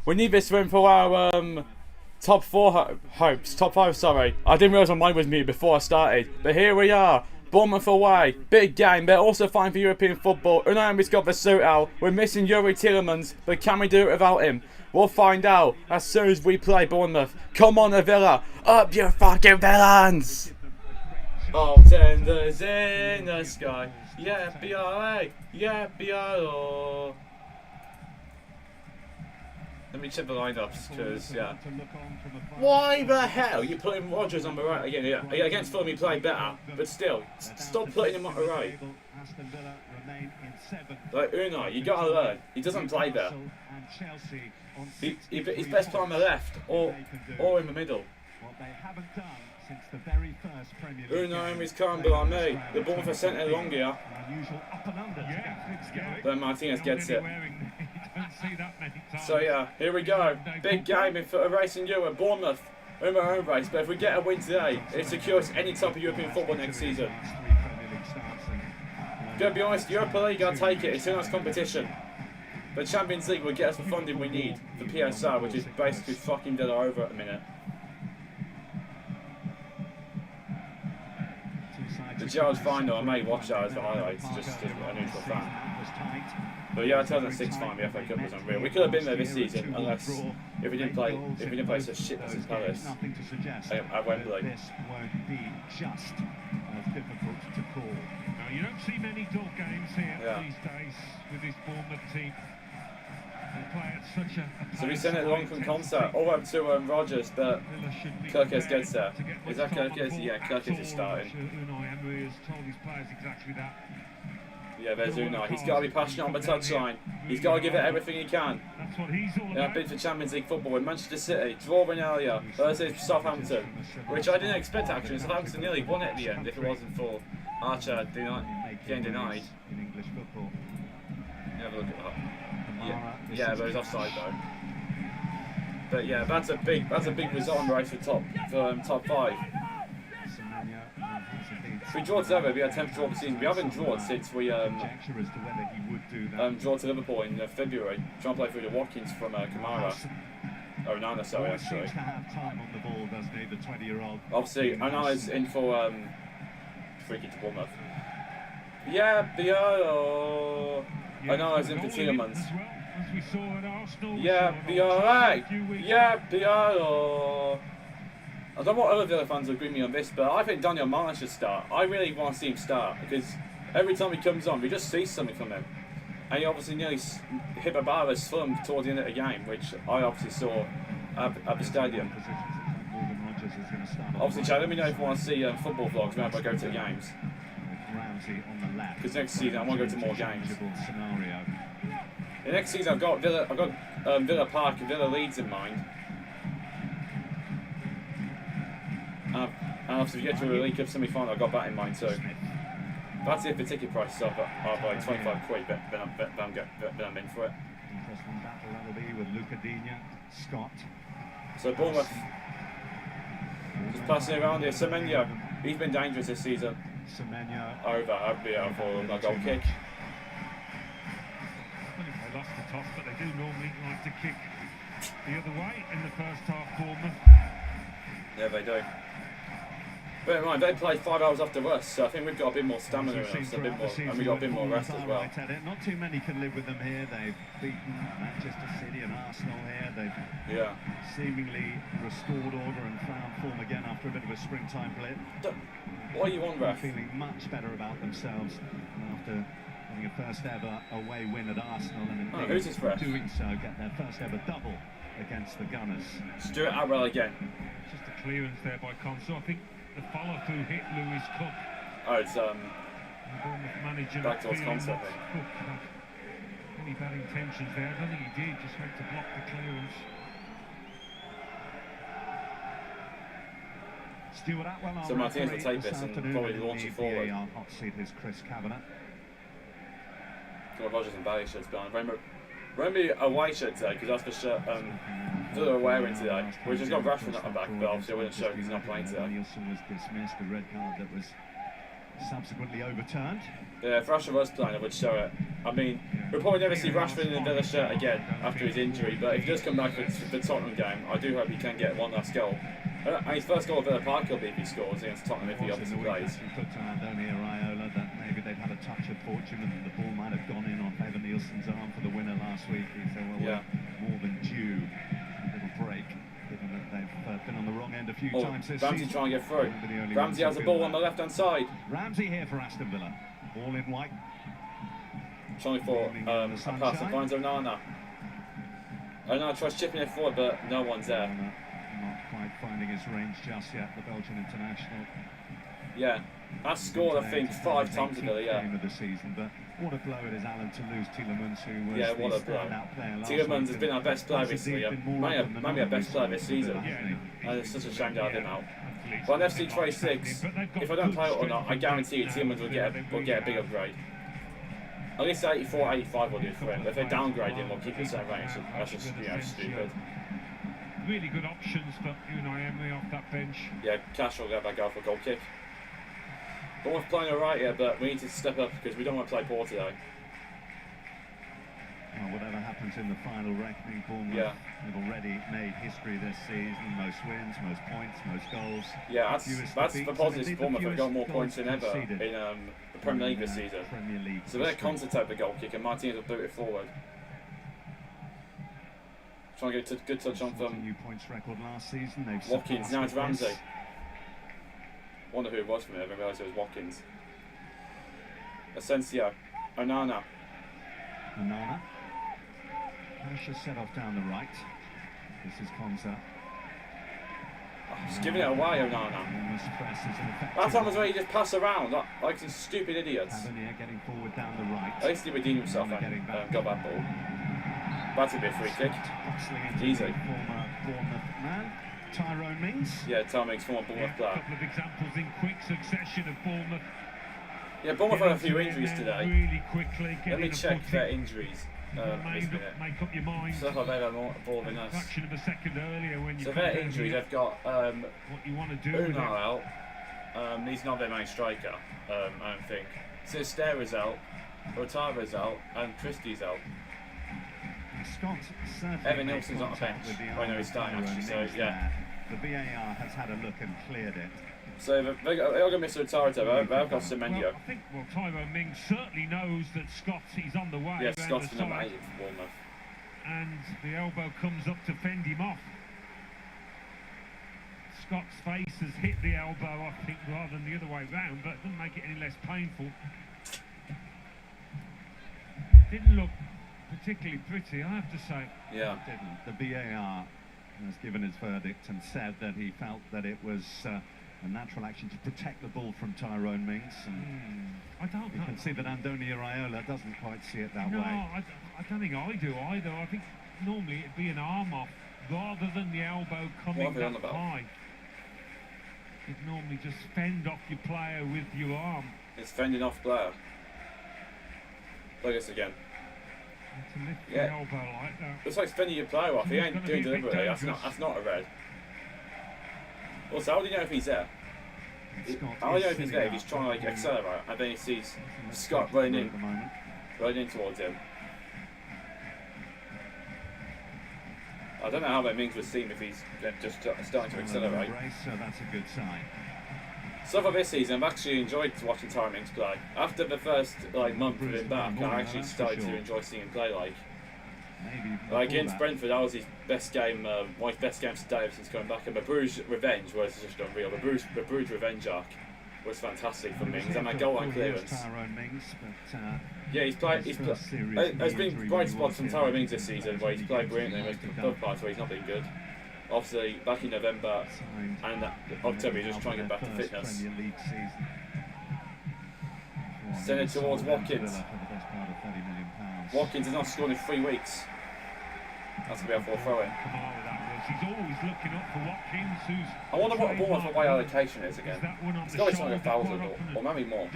We need this win for our top 4 hopes. Top 5, sorry. I didn't realise my mind was muted before I started. But here we are. Bournemouth away. Big game. They're also fine for European football. Unai Emery's got the suit out. We're missing Yuri Tielemans. But can we do it without him? We'll find out as soon as we play Bournemouth. Come on, Villa. Up you fucking villains! All tenders in the sky. Yeah, B-R-A. Yeah, B-R-O. Let me check the lineups, because, yeah. Why the hell are you putting Rodgers on the right again? Yeah, against Fulham he played better, but still, stop putting him on the right. Like, Unai, you gotta learn. He doesn't play there. He's best play on the left, or in the middle. Unai Emery's coming behind me. The ball for centre long here. Then Martinez gets it. So yeah, here we go. Big game for a racing you at Bournemouth in our own race. But if we get a win today, it secures any top of European football next season. Gonna be honest, Europa League, I'll take it. It's a nice competition. The Champions League will get us the funding we need for PSR, which is basically fucking dead over at the minute. The Gerald's fine though. I may watch that as the highlights, just a neutral fan. But yeah, 2006 fine, the FA Cup was unreal. We could have been there this season, unless if we didn't play such shit as Palace at Wembley. This won't be just as difficult to call. Now you don't see many dull games here these days with this Bournemouth team. They play at such a so we sent it long from concert all up to Rodgers, but Kirkes gets there. Is that Kirkes? Yeah, Kirkes is starting. Unai Emery has told his players exactly that. Yeah, there's Unai. He's got to be passionate on the touchline. He's got to give it everything he can. That's what he's all about. Yeah, bid for Champions League football with Manchester City, drawing earlier versus Southampton, which I didn't expect actually. Southampton nearly won it at the end if it wasn't for Archer getting denied. Have a look at that. Yeah, but it's offside though. But yeah, that's a big result on the race for top 5. If we draw together, we had 10th draw of the season. We haven't drawn since we draw to Liverpool in February. Trying to play through the Watkins from Kamara. Oh, Nana, sorry, actually. Obviously, Onana's in for free kick to Bournemouth. Yeah, Biolo. Onana's in for Tielemans. Yeah, Biolo. Yeah, Biolo. I don't know what other Villa fans will agree with me on this, but I think Daniel Martin should start. I really want to see him start because every time he comes on, we just see something from him. And he obviously nearly hit Babara's thumb towards the end of the game, which I obviously saw at the stadium. Obviously, Chad, let me know if you want to see football vlogs whenever I go to the games. Because next season I want to go to more games. The next season I've got Villa Park and Villa Leeds in mind. And obviously, if you get to a League Cup semi-final, I've got that in mind too. That's if the ticket prices are by 25 quid, but I'm in for it. Interesting battle that'll be with Lucadinha, Scott. So Bournemouth, just passing around here. Semenyo, he's been dangerous this season. Over, I'd be out for a goal kick. They lost the toss, but they do normally like to kick the other way in the first half, Bournemouth. Yeah, they do. Bear in mind, they played 5 hours after us, so I think we've got a bit more stamina in us, and we've got a bit more rest as well. Not too many can live with them here. They've beaten Manchester City and Arsenal here. They've seemingly restored order and found form again after a bit of a springtime blip. What are you on, ref? Feeling much better about themselves after having a first ever away win at Arsenal and who's this ref? doing so get their first ever double against the Gunners. Stuart Atwell again. Just a clearance there by Conso. I think the follow-through hit Lewis Cook. Oh, it's manager back towards Conso, I think. Cook had any bad intentions there. I don't think he did. Just went to block the clearance. Stuart Atwell. So Martinez will take this and probably launch it forward. Hot seat is Chris Kavanagh. Got Rodgers and Bailey shirts behind. Remember a white shirt today because that's the shirt Villa are wearing today. We've just got Rashford at the back, but obviously I wouldn't show because he's not playing today. Nielsen was dismissed, a red card that was subsequently overturned. Yeah, if Rashford was playing, I would show it. I mean, we'll probably never see Rashford in the Villa shirt again after his injury, but if he does come back for the Tottenham game, I do hope he can get one last goal. And his first goal at Villa Park will be if he scores against Tottenham, if he obviously plays. He put to Antonio Raiola that maybe they'd had a touch of fortune and the ball might have gone in on Evan Nielsen's arm for the winner last week. He said, well, yeah, we're more than due a little break, given that they've been on the wrong end a few times this Ramsey season. trying to get through. Ramsey has the ball on the left-hand side. Ramsey here for Aston Villa. All in white. Trying for a pass and finds Onana. Onana tries chipping it forward, but no one's there. Not quite finding his range just yet, the Belgian international. Yeah, that's scored, I think, 5 times ago, yeah. Game of the season, but what a blow it is, Alan, to lose Tielemans, who was what a blow. Tielemans has been our best player this year. Maybe our best player this season. And it's such a shame to have him out. But on FC 26, if I don't play it or not, I guarantee you Tielemans will get a big upgrade. At least 84, 85 will do for him. But if they downgrade him, we'll keep the same range. That's just, stupid. Really good options for Unai Emery off that bench. Yeah, Cash will get back out for a goal kick. Bournemouth playing alright here, but we need to step up because we don't want to play poor today. Well, whatever happens in the final reckoning, Bournemouth have already made history this season. Most wins, most points, most goals. Yeah, that's the positive. Bournemouth have got more points than ever in the Premier League this season. So they're concentrate the goal kick and Martinez will boot it forward. Trying to get a good touch on from new points record last season. Watkins. Now it's Ramsey. Wonder who it was from there. I didn't realise it was Watkins. Asensio. Onana. Pressure set off down the right. This is Konza. He's giving it away, Onana. That time was where he just passed around like some stupid idiots. Getting forward down the right. At least he redeemed himself and got that ball. That's a bit free kick. Easy. Former Bournemouth man, Tyrone Mings. Yeah, Tyrone Mings, former Bournemouth player. A couple of examples in quick succession of Bournemouth. Yeah, Bournemouth had a few injuries today. Really quickly. Let me check their injuries. Make up your mind. So they've had more ball than us. Fraction of a second earlier when you. So their injuries, they've got what you want to do. Unai out. He's not their main striker. I don't think. Sistera's out. Otava's out, and Christie's out. Evan Nielsen's on the bench. I know he's starting actually, so yeah. The VAR has had a look and cleared it. So they're going to miss Otara, they've got Semenyo. Well, I think Tyrone Mings certainly knows that Scott's on the way. Yeah, Scott's the number 8 for Bournemouth. And the elbow comes up to fend him off. Scott's face has hit the elbow, I think, rather than the other way round, but it doesn't make it any less painful. Didn't look particularly pretty, I have to say. Yeah. It didn't. The VAR has given his verdict and said that he felt that it was a natural action to protect the ball from Tyrone Mings. And I don't know. You can see that Antonio Raiola doesn't quite see it that no, way. I don't think I do either. I think normally it'd be an arm off rather than the elbow coming that high. You'd normally just fend off your player with your arm. It's fending off player. Look at this again. To lift the elbow like that. Looks like fending your player off. He ain't doing deliberately. That's not a red. Also, how do you know if he's there? How do you know if he's there? If he's trying to like accelerate, and then he sees Scott running in towards him. I don't know how that Mings would seem if he's just starting to accelerate. So that's a good sign. So far this season, I've actually enjoyed watching Tyrone Mings play. After the first month of him back, I actually started to enjoy seeing him play. Like against Brentford, that was his best game, one of his best games today since coming back. And the Bruges revenge was just unreal. The Bruges revenge arc was fantastic for Mings, and that goal line clearance. Yeah, he's played. There's been bright spots from Tyrone Mings this season where he's played brilliantly. There's been other parts where he's not been good. Obviously, back in November and October, he's just trying to get back to fitness. Send it towards Watkins. Watkins has not scored in 3 weeks. That's going to be a throw-in. He's always looking up for Watkins, who's... I wonder what Bournemouth away allocation is again. It's got to be something like 1,000 or maybe more.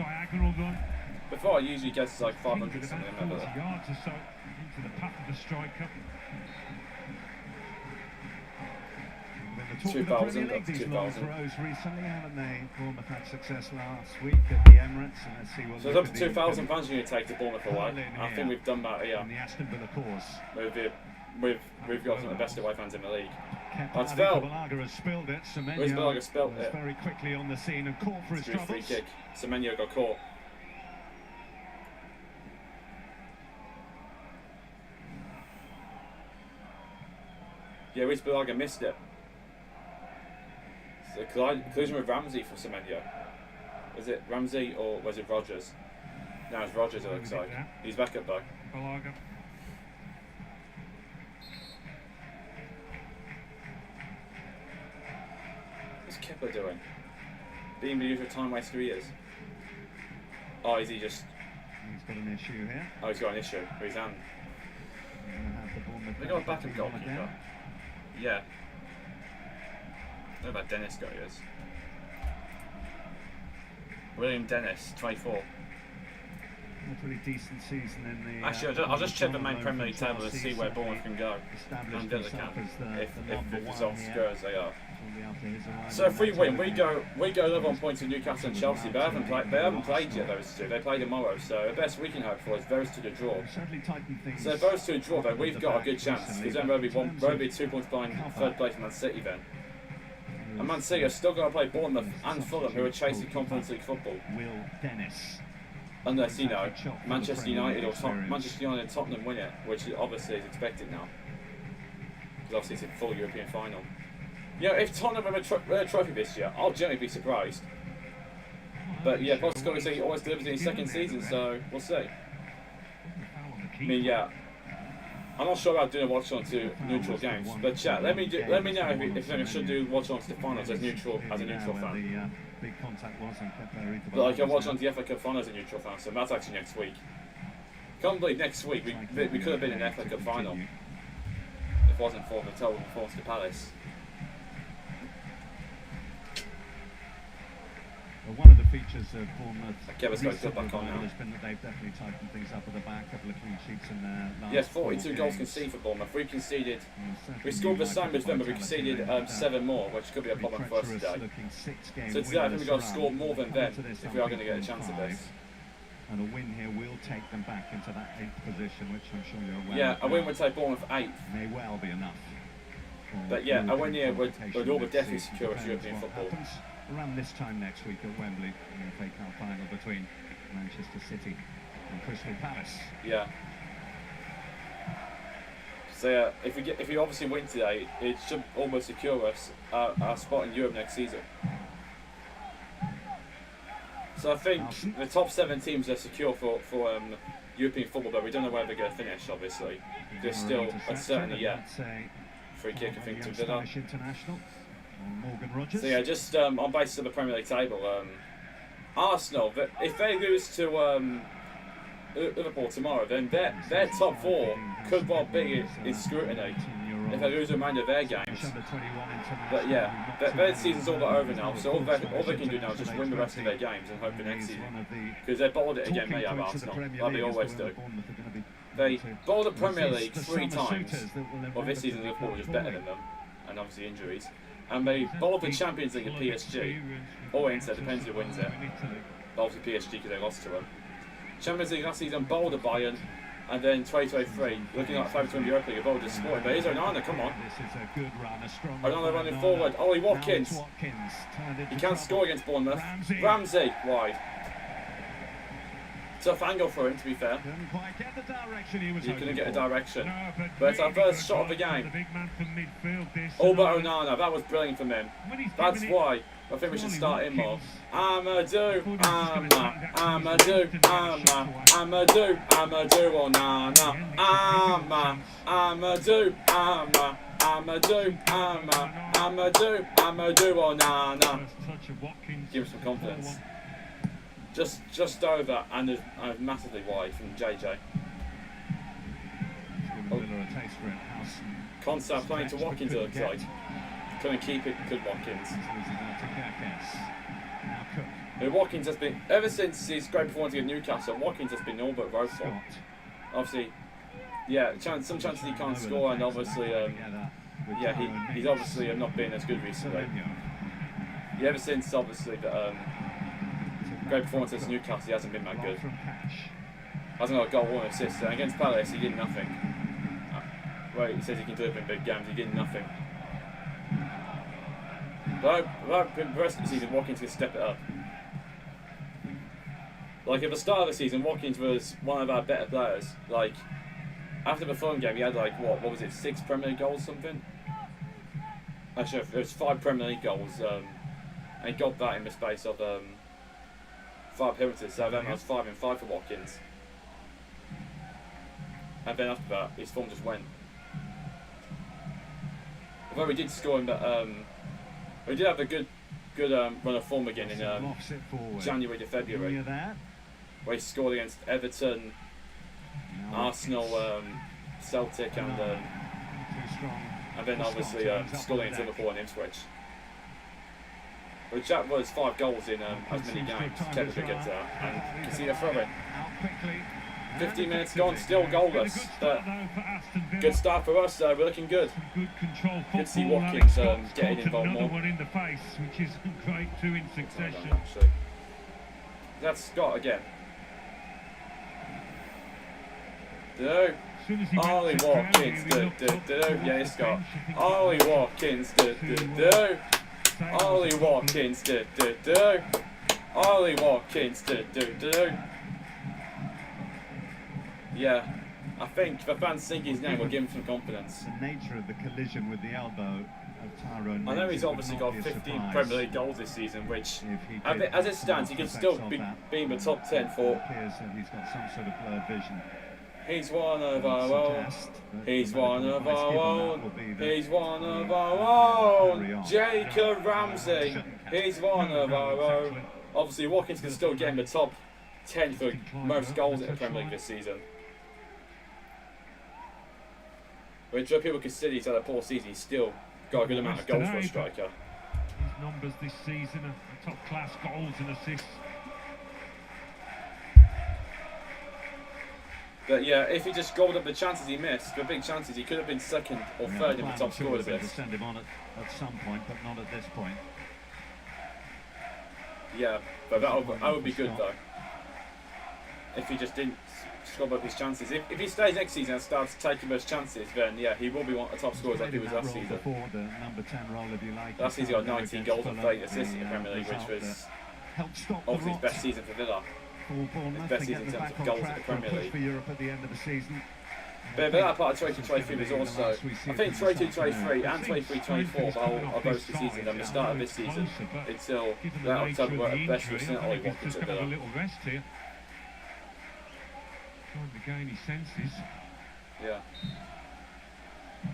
Before I usually guess it's like 500 something. Yards or so into the path of the striker. When the talk of the 2000, Premier League, these 2000. long throws recently, haven't they? Bournemouth had success last week at the Emirates, and let's see what. So it's up to 2,000 fans you're going to take to Bournemouth away. I think we've done that here. In the Aston course. We've got some of the best away fans in the league. That's Balaga has spilled it. Balaga spilled it. Very quickly on the scene and caught for his troubles. Free kick. Semenyo got caught. Yeah, Reece Balaga missed it. So collision with Ramsey for Semenyo. Is it Ramsey or was it Rodgers? No, it's Rodgers, it looks like. He's back up though. Balaga. What's Kipper doing? Being the usual time waster he is. Oh, is he just... He's got an issue here. Oh, he's got an issue with his hand. They got a backup goalkeeper. Yeah. I don't know about Dennis guy is. William Dennis, 24. A pretty decent season in the. Actually, I'll just check the main Premier League table to see where Bournemouth can go. And then they can. If results go as they are. So if we win, we go 11 points to Newcastle and Chelsea. They haven't played yet, those two. They play tomorrow. So the best we can hope for is those two to draw. So if those two draw, then we've got a good chance. Because then we'll be 2 points behind third place Man City then. And Man City are still going to play Bournemouth and Fulham, who are chasing Conference League football. Will Dennis. Unless, you know, Manchester United or Tottenham win it, which obviously is expected now. Because obviously it's a full European final. You know, if Tottenham win a trophy this year, I'll generally be surprised. But yeah, Postecoglou he always delivers in his second season, so we'll see. I mean, yeah. I'm not sure about doing a watch-along to neutral games, but chat, let me know if I should do watch-alongs to finals as a neutral fan. But like I watch on the FA Cup final as a neutral fan, so that's actually next week. Can't believe next week we could have been in the FA Cup final if it wasn't for the terrible performance to Palace. One of the features of Bournemouth has been that they've definitely tightened things up at the back. A couple of clean sheets in their last. Yes, 42 goals conceded for Bournemouth. We scored the same as them, but we conceded 7 more, which could be a problem for us today. So today I think we've got to score more than them if we are going to get a chance at this. And a win here will take them back into that 8th position, which I'm sure you're aware. Yeah, a win would take Bournemouth 8th. May well be enough. But yeah, a win here would all but definitely secure us European football. Around this time next week at Wembley in the FA Cup final between Manchester City and Crystal Palace. Yeah. So yeah, if we obviously win today, it should almost secure us our spot in Europe next season. So I think the top 7 teams are secure for European football, but we don't know where they're going to finish. Obviously, there's still uncertainty yet. Free kick, I think, to Villa. So yeah, just on basis of the Premier League table, Arsenal, if they lose to Liverpool tomorrow, then their top 4 could well be in scrutiny if they lose the remainder of their games. But yeah, their season's all but over now, so all they can do now is just win the rest of their games and hope for next season. Because they bowled it again, they have Arsenal, like they always do. They bowled the Premier League 3 times. Well, this season Liverpool were just better than them, and obviously injuries. And they bowled the Champions League at PSG, or Inter, depends who wins it. But obviously PSG because they lost to them. Champions League last season bowled at Bayern, and then 2023, looking like favourites to win the Europa League, a bowled Sporting. But here's Onana, come on. Onana running forward. Ollie Watkins. He can't score against Bournemouth. Ramsey, wide. Tough angle for him, to be fair. He couldn't get a direction. But it's our first shot of the game. All but Onana, that was brilliant from him. That's why I think we should start him more. Amadou Onana. Amadou Onana. Give him some confidence. Just over and massively wide from JJ. Constance playing to Watkins, it looks like. Couldn't keep it, could Watkins. Watkins has been, ever since his great performance against Newcastle, Watkins has been all but woeful. Obviously, yeah, some chances he can't score, and obviously yeah, he's obviously not been as good recently. Yeah, ever since obviously the great performance against Newcastle, he hasn't been that good. Hasn't got a goal or an assist. And against Palace, he did nothing. Right, he says he can do it in big games. He did nothing. But the rest of the season, Watkins can step it up. Like at the start of the season, Watkins was one of our better players. Like after the Fulham game, he had like what was it, 6 Premier League goals, something? Actually, it was 5 Premier League goals, and he got that in the space of 5 appearances. So then I was 5 and 5 for Watkins. And then after that, his form just went. Although we did score him, but we did have a good run of form again in January to February, where he scored against Everton, Arsenal, Celtic, and then obviously scored against Liverpool and Ipswich. Which that was 5 goals in as many games. Technically good, and you can see a throw in. 15 minutes gone, still goalless. But good start for us. We're looking good. Good control football. Good to see Watkins getting involved another more. one in the face, which is great, 2 in succession. That's Scott again. Do. Ollie Watkins. Do. Yeah, it's Scott. Ollie Watkins. Do. Ollie Watkins. Do. Ollie Watkins. Do. Yeah, I think the fans sing his name will give him some confidence. The nature of the collision with the elbow of Tyrone. I know he's obviously got 15 Premier League goals this season, which, as it stands, he can still be in the top 10 for. It appears that he's got some sort of blurred vision. He's one of our own. He's one of our own. He's one of our own. Jacob Ramsey. He's one of our own. Obviously, Watkins can still get in the top 10 for most goals in the Premier League this season. Which people consider he's had a poor season, he's still got a good amount of goals for a striker. His numbers this season are top class goals and assists. But yeah, if he just gobbled up the chances he missed, the big chances, he could have been second or third in the top scorers list. Send him on at some point, but not at this point. Yeah, but that would be good though. If he just didn't score up his chances. If he stays next season and starts taking those chances, then yeah, he will be one of the top scorers like he was last season. Before the number 10 role, if you like. Last season he got 19 goals and 30 assists in the Premier League, which was obviously his best season for Villa. His best season in terms of goals in the Premier League. For Europe at the end of the season. But that part of 22-23 was also, I think 22-23 and 23-24 are both the season and the start of this season until that October were at best for Ollie Watkins at Villa. Trying to gain his senses. Yeah.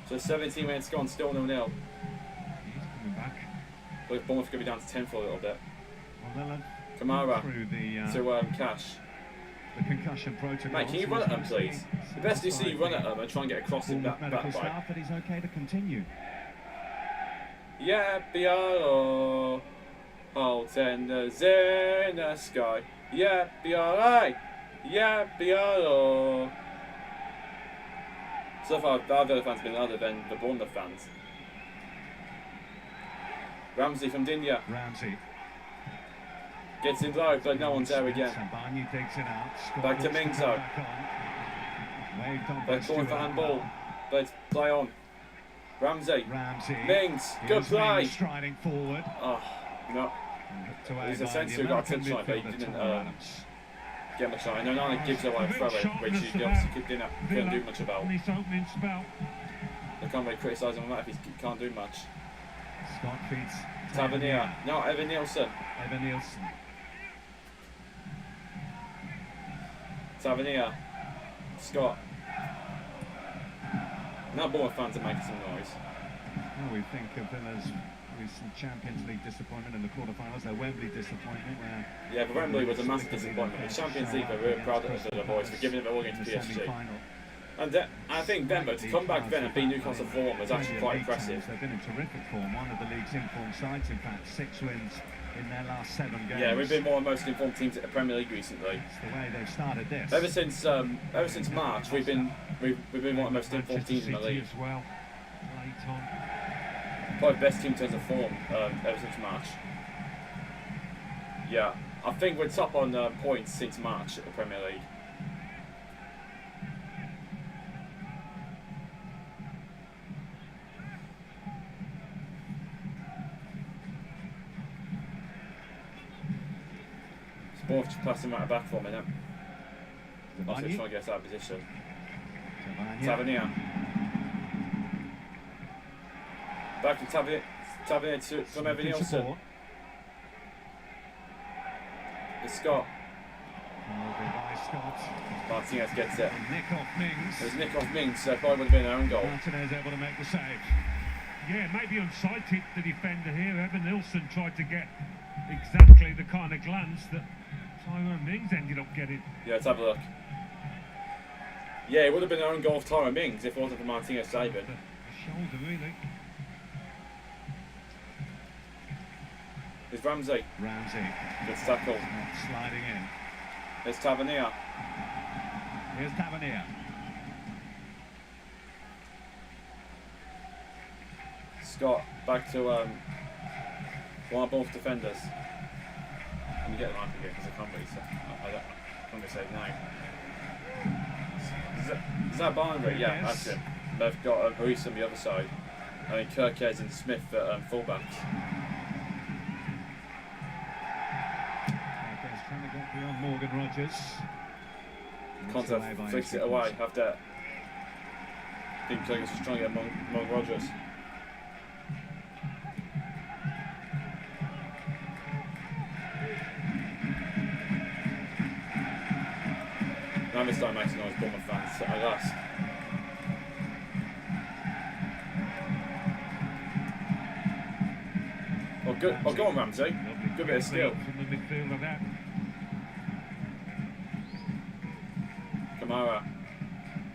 So 17 minutes gone, still 0-0. He's coming back. But Bournemouth could be down to 10 for a little bit. Well, Kamara to Cash. The concussion protocol. Mate, can you run at them, please? The best you see you run at them and try and get across in that back right. But he's okay to continue. Yeah, Bialo. All tenders in the sky. Yeah, Bialo. Yeah, Bialo. So far, the other fans have been louder than the Bournemouth fans. Ramsey from Dinya. Ramsey. Gets in low, but no one's there again. Back to Mingso. They're calling for handball. But play on. Ramsey. Mings. Good play. Striding forward. Oh, no. He's a centre who got a touch line, but he didn't get much line. No, Nana gives away a throw in, which he obviously couldn't do much about. They can't really criticise him on that if he can't do much. Scott feeds Tavernier. No, Evan Nielsen. Tavernier. Scott. Now Bournemouth fans are making some noise. Well, we think of Villa's recent Champions League disappointment in the quarterfinals, their Wembley disappointment. Yeah, but Wembley was a massive disappointment. In Champions League, we're really proud of the boys for giving it all against PSG. And I think then, but to come back then and beat Newcastle 4-1 was actually quite impressive. They've been in terrific form, one of the league's informed sides, in fact, 6 wins in their last 7 games. Yeah, we've been one of the most informed teams at the Premier League recently. It's the way they've started this. Ever since March, we've been one of the most informed teams in the league. As well. Late on. Probably best team in terms of form ever since March. Yeah, I think we're top on points since March at the Premier League. Bournemouth just passing right back for a minute. Also trying to get us out of position. Tavernier. Back to Tavernier to Evan Nielsen. It's Scott. Martinez gets it. It was Nick off Mings, so probably would have been an own goal. Martinez able to make the save. Yeah, maybe unsighted the defender here. Evan Nielsen tried to get exactly the kind of glance that Tyrone Mings ended up getting. Yeah, let's have a look. Yeah, it would have been an own goal of Tyrone Mings if it wasn't for Martinez saving. The shoulder, really. It's Ramsey. Good tackle. Sliding in. It's Tavernier. Here's Tavernier. Scott back to one of both defenders. Let me get the mic again because I can't really say his name. Is that Barnbury? Yeah, Yes. that's him. They've got Reese on the other side. I mean, Kirkes and Smith at fullbacks. Trying to get beyond Morgan Rogers. Contact flicks it away after. I think Kirkes was trying to get Morgan Rogers. Now this time makes noise, Bournemouth fans at last. Oh, go on, Ramsey. Good bit of skill. From the midfield of that. Kamara.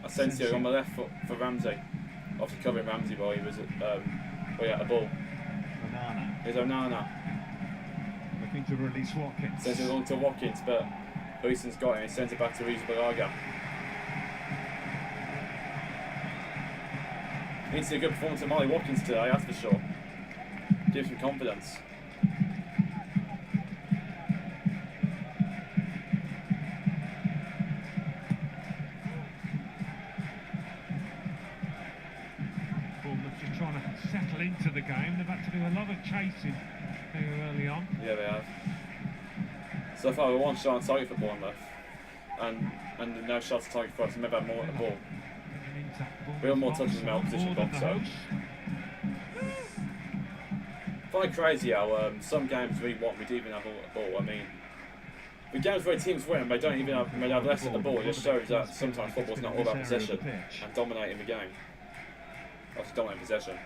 Asensio on the left for Ramsey. Obviously covering Ramsey while he was at the ball. Onana. Here's Onana. Looking to release Watkins. Sends it along to Watkins, but Huijsen's got it and he sends it back to Riza Balaga. Needs to see a good performance from Molly Watkins today, that's for sure. Gives him confidence. Bournemouth just trying to settle into the game. They've had to do a lot of chasing here early on. Yeah, they have. So far, we're one shot on target for Bournemouth, and no shots on target for us. Maybe have more at the ball. We have more touches in our opposition box. So. I find it crazy how some games we do even have a ball. I mean, the games where teams win, they don't even have less at the ball. It just shows that sometimes football's not all about possession and dominating the game. Obviously, dominating possession.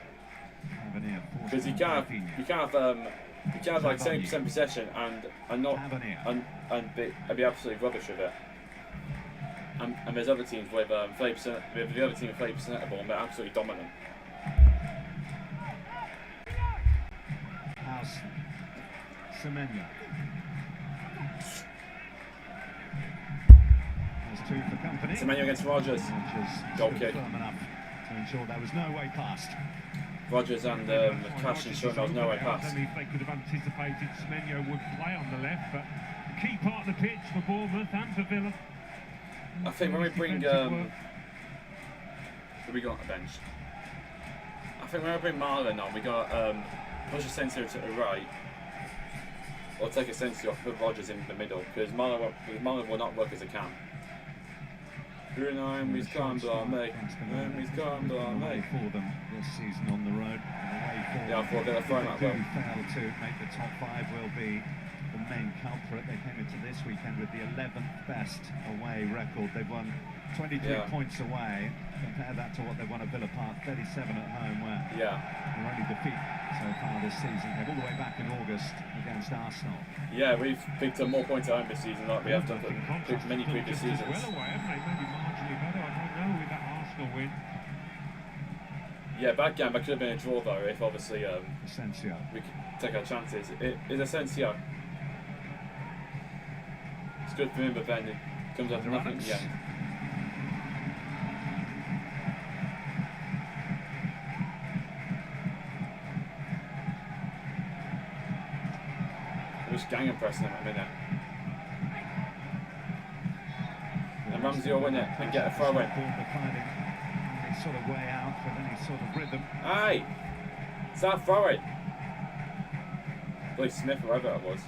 Because you can't have like 70% possession and be absolutely rubbish with it. And there's other teams with 30%. With the other team with 30% of the ball, and they're absolutely dominant. Semenya. There's two for company. Semenya against Rogers. Goal kick. Firm enough to ensure there was no way past. Rogers and Cash ensuring there was no way past. I don't know if they could have anticipated Semenya would play on the left, but key part of the pitch for Bournemouth and for Villa. I think when we bring who we got on the bench? I think when we bring Marlon on, we got push Asensio to the right, or take Asensio off, put Rogers in the middle, because Marlon will not work as a cam. Bruno, he's calm, mate. He's calm, mate. For them this season on the road. Yeah, I thought they'd have thrown that well. Fail to make the top five will be the main culprit. They came into this weekend with the 11th best away record. They've won 23 points away. Compare that to what they've won at Villa Park, 37 at home, where their only defeat so far this season came all the way back in August against Arsenal. Yeah, we've picked up more points at home this season like we have done for many previous seasons. Well away, haven't they? Maybe marginally better. I don't know with that Arsenal win. Yeah, bad game. That could have been a draw though, if obviously Asensio. we could take our chances. It is Asensio. It's good for him, but then it comes out to nothing in the end. Just gang and pressing them at a minute. And Ramsey will win it and get a throw in. Any sort of way out with any sort of rhythm. Hey! Is that throw in? Billy Smith, whoever it was.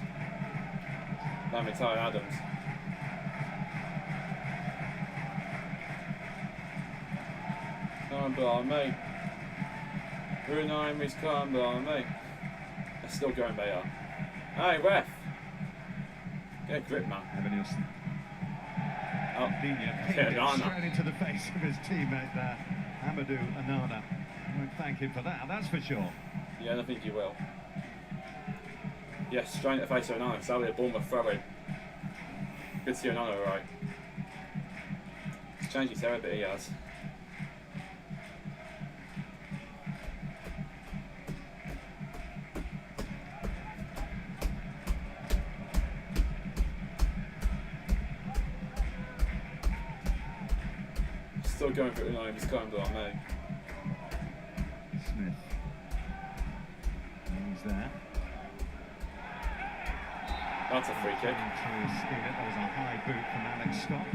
Lammy Ty Adams. Can't blame me. Bruno can't blame me. They're still going there. Hey, ref! Get a grip, man. Evan Nielsen. Oh, straight into the face of his teammate there, Amadou Onana. Won't thank him for that, that's for sure. Yeah, I think he will. Yes, straight in the face of Onana. Sadly, a Bournemouth throw-in. Good to see Onana, right? He's changed his hair a bit, he has. Still going for Unai, he's climbed on me. Smith. He's there. That's a free kick. That was a high boot from Alex Scott.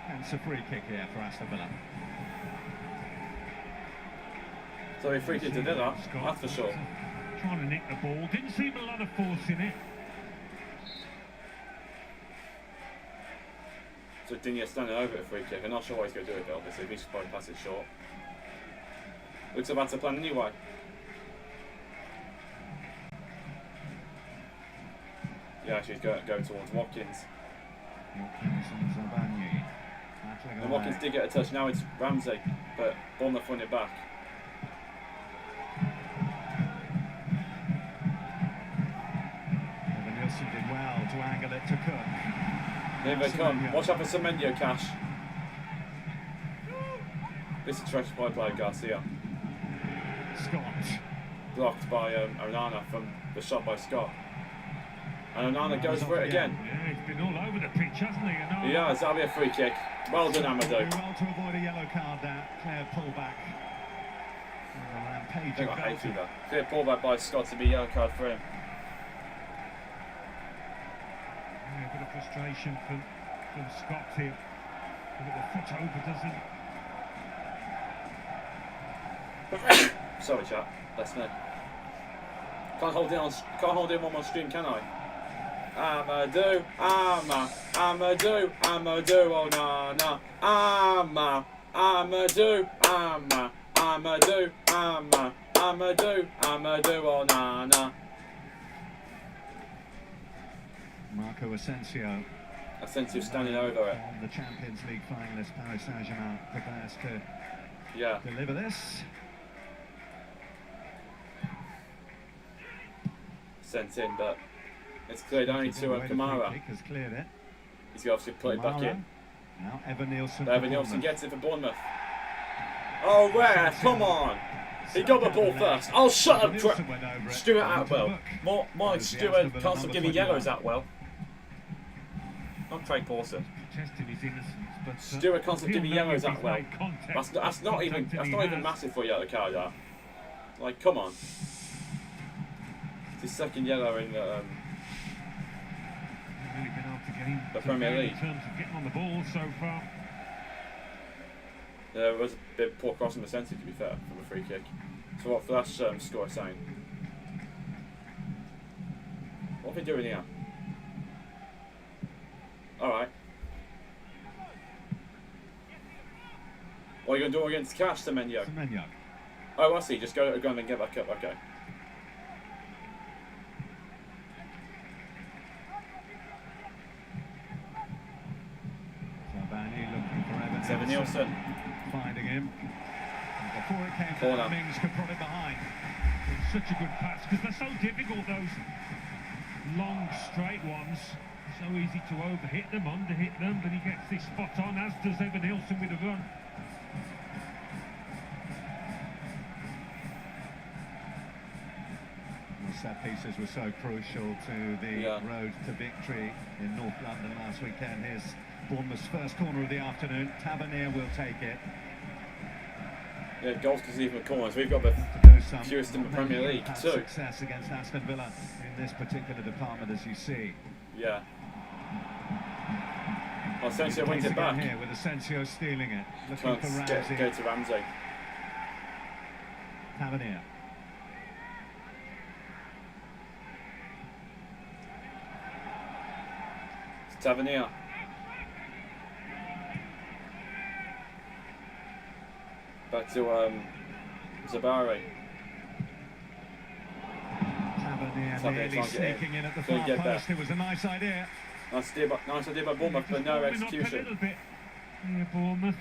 And it's a free kick here for Aston Villa. So a free kick to do that, that's for sure. Trying to nick the ball, didn't seem a lot of force in it. So Digne standing over a free kick. I'm not sure what he's going to do with it, obviously. He's probably pass it short. Looks like that's a plan anyway. Yeah, actually he's going towards Watkins. And Watkins did get a touch. Now it's Ramsey, but Bournemouth won it back. Evan Nielsen did well to angle it to Cook. Here they come. Watch out for Semenyo, Cash. This is a trench by Garcia. Scott. Blocked by Onana from the shot by Scott. And Onana goes for it again. Yeah, he's been all over the pitch, hasn't he? Yeah, that'll be a free kick. Well done, Amadou. Well to avoid a yellow card there. Clear pullback. Clear pullback by Scott to be yellow card for him. Yeah, a bit of frustration from Scott here. A little foot over, doesn't he? Sorry, chap. That's me. Can't hold it on my stream, can I? Amadou, Amadou, oh na. Amadou, oh na. Marco Asensio. Asensio standing over it. The Champions League finalist Paris Saint-Germain prepares to deliver this. Sent in, but it's cleared only to Kamara. Has cleared it. He's got to put it back in. Now Evan Nielsen. Evan Nielsen gets it for Bournemouth. Oh, where? Come on! He got the ball first. Oh, shut up, Stuart Atwell. More like Stuart can't stop giving yellows Atwell. Not Craig Pawson. Stuart can't stop giving yellows Atwell. That's not even massive for a yellow card. That. Like, come on. It's his second yellow in the Premier League. In terms of getting on the ball so far. There was a bit poor crossing the centre, to be fair, from a free kick. So what Flash score is saying? What are we doing here? Alright. What are you going to do against Cash, Semenyo? Oh, I see. Just go and then get back up. Okay. Evan Nielsen. Finding him. Before it came Corner. down, Mings could put it behind. It's such a good pass because they're so difficult, those long straight ones. So easy to overhit them, underhit them, but he gets this spot on, as does Evan Nielsen with a run. The set pieces were so crucial to the road to victory in North London last weekend. Here's Bournemouth's first corner of the afternoon. Tavernier will take it. Yeah, goals can see from the corners. We've got the some. Fewest in the Premier Many League had too. success against Aston Villa in this particular department, as you see. Yeah. Well, Asensio wins it back. Here with Asensio stealing it. Looking Can't for Ramsey. go to Ramsey. Tavernier. It's Tavernier. Back to Zabari. Tavernier nearly sneaking in at the far post. It was a nice idea. Nice idea by Bournemouth, but no execution. Yeah, Bournemouth.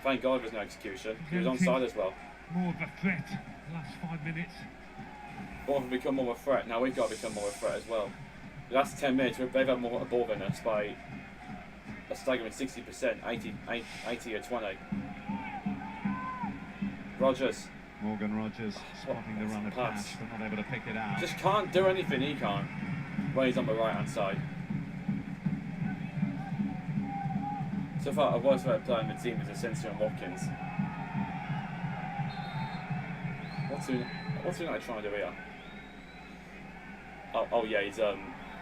Thank God there's no execution. He was onside as well. More of a threat the last 5 minutes. Bournemouth have become more of a threat. Now we've got to become more of a threat as well. The last 10 minutes, they've had more ball than us by a staggering 60%, 80 or 20. Rogers. Morgan Rogers spotting the run of pass, but not able to pick it out. Just can't do anything, he can't. When he's on the right hand side. So far, the worst player playing the team is Asensio and Watkins. What's United trying to do here? Oh yeah, he's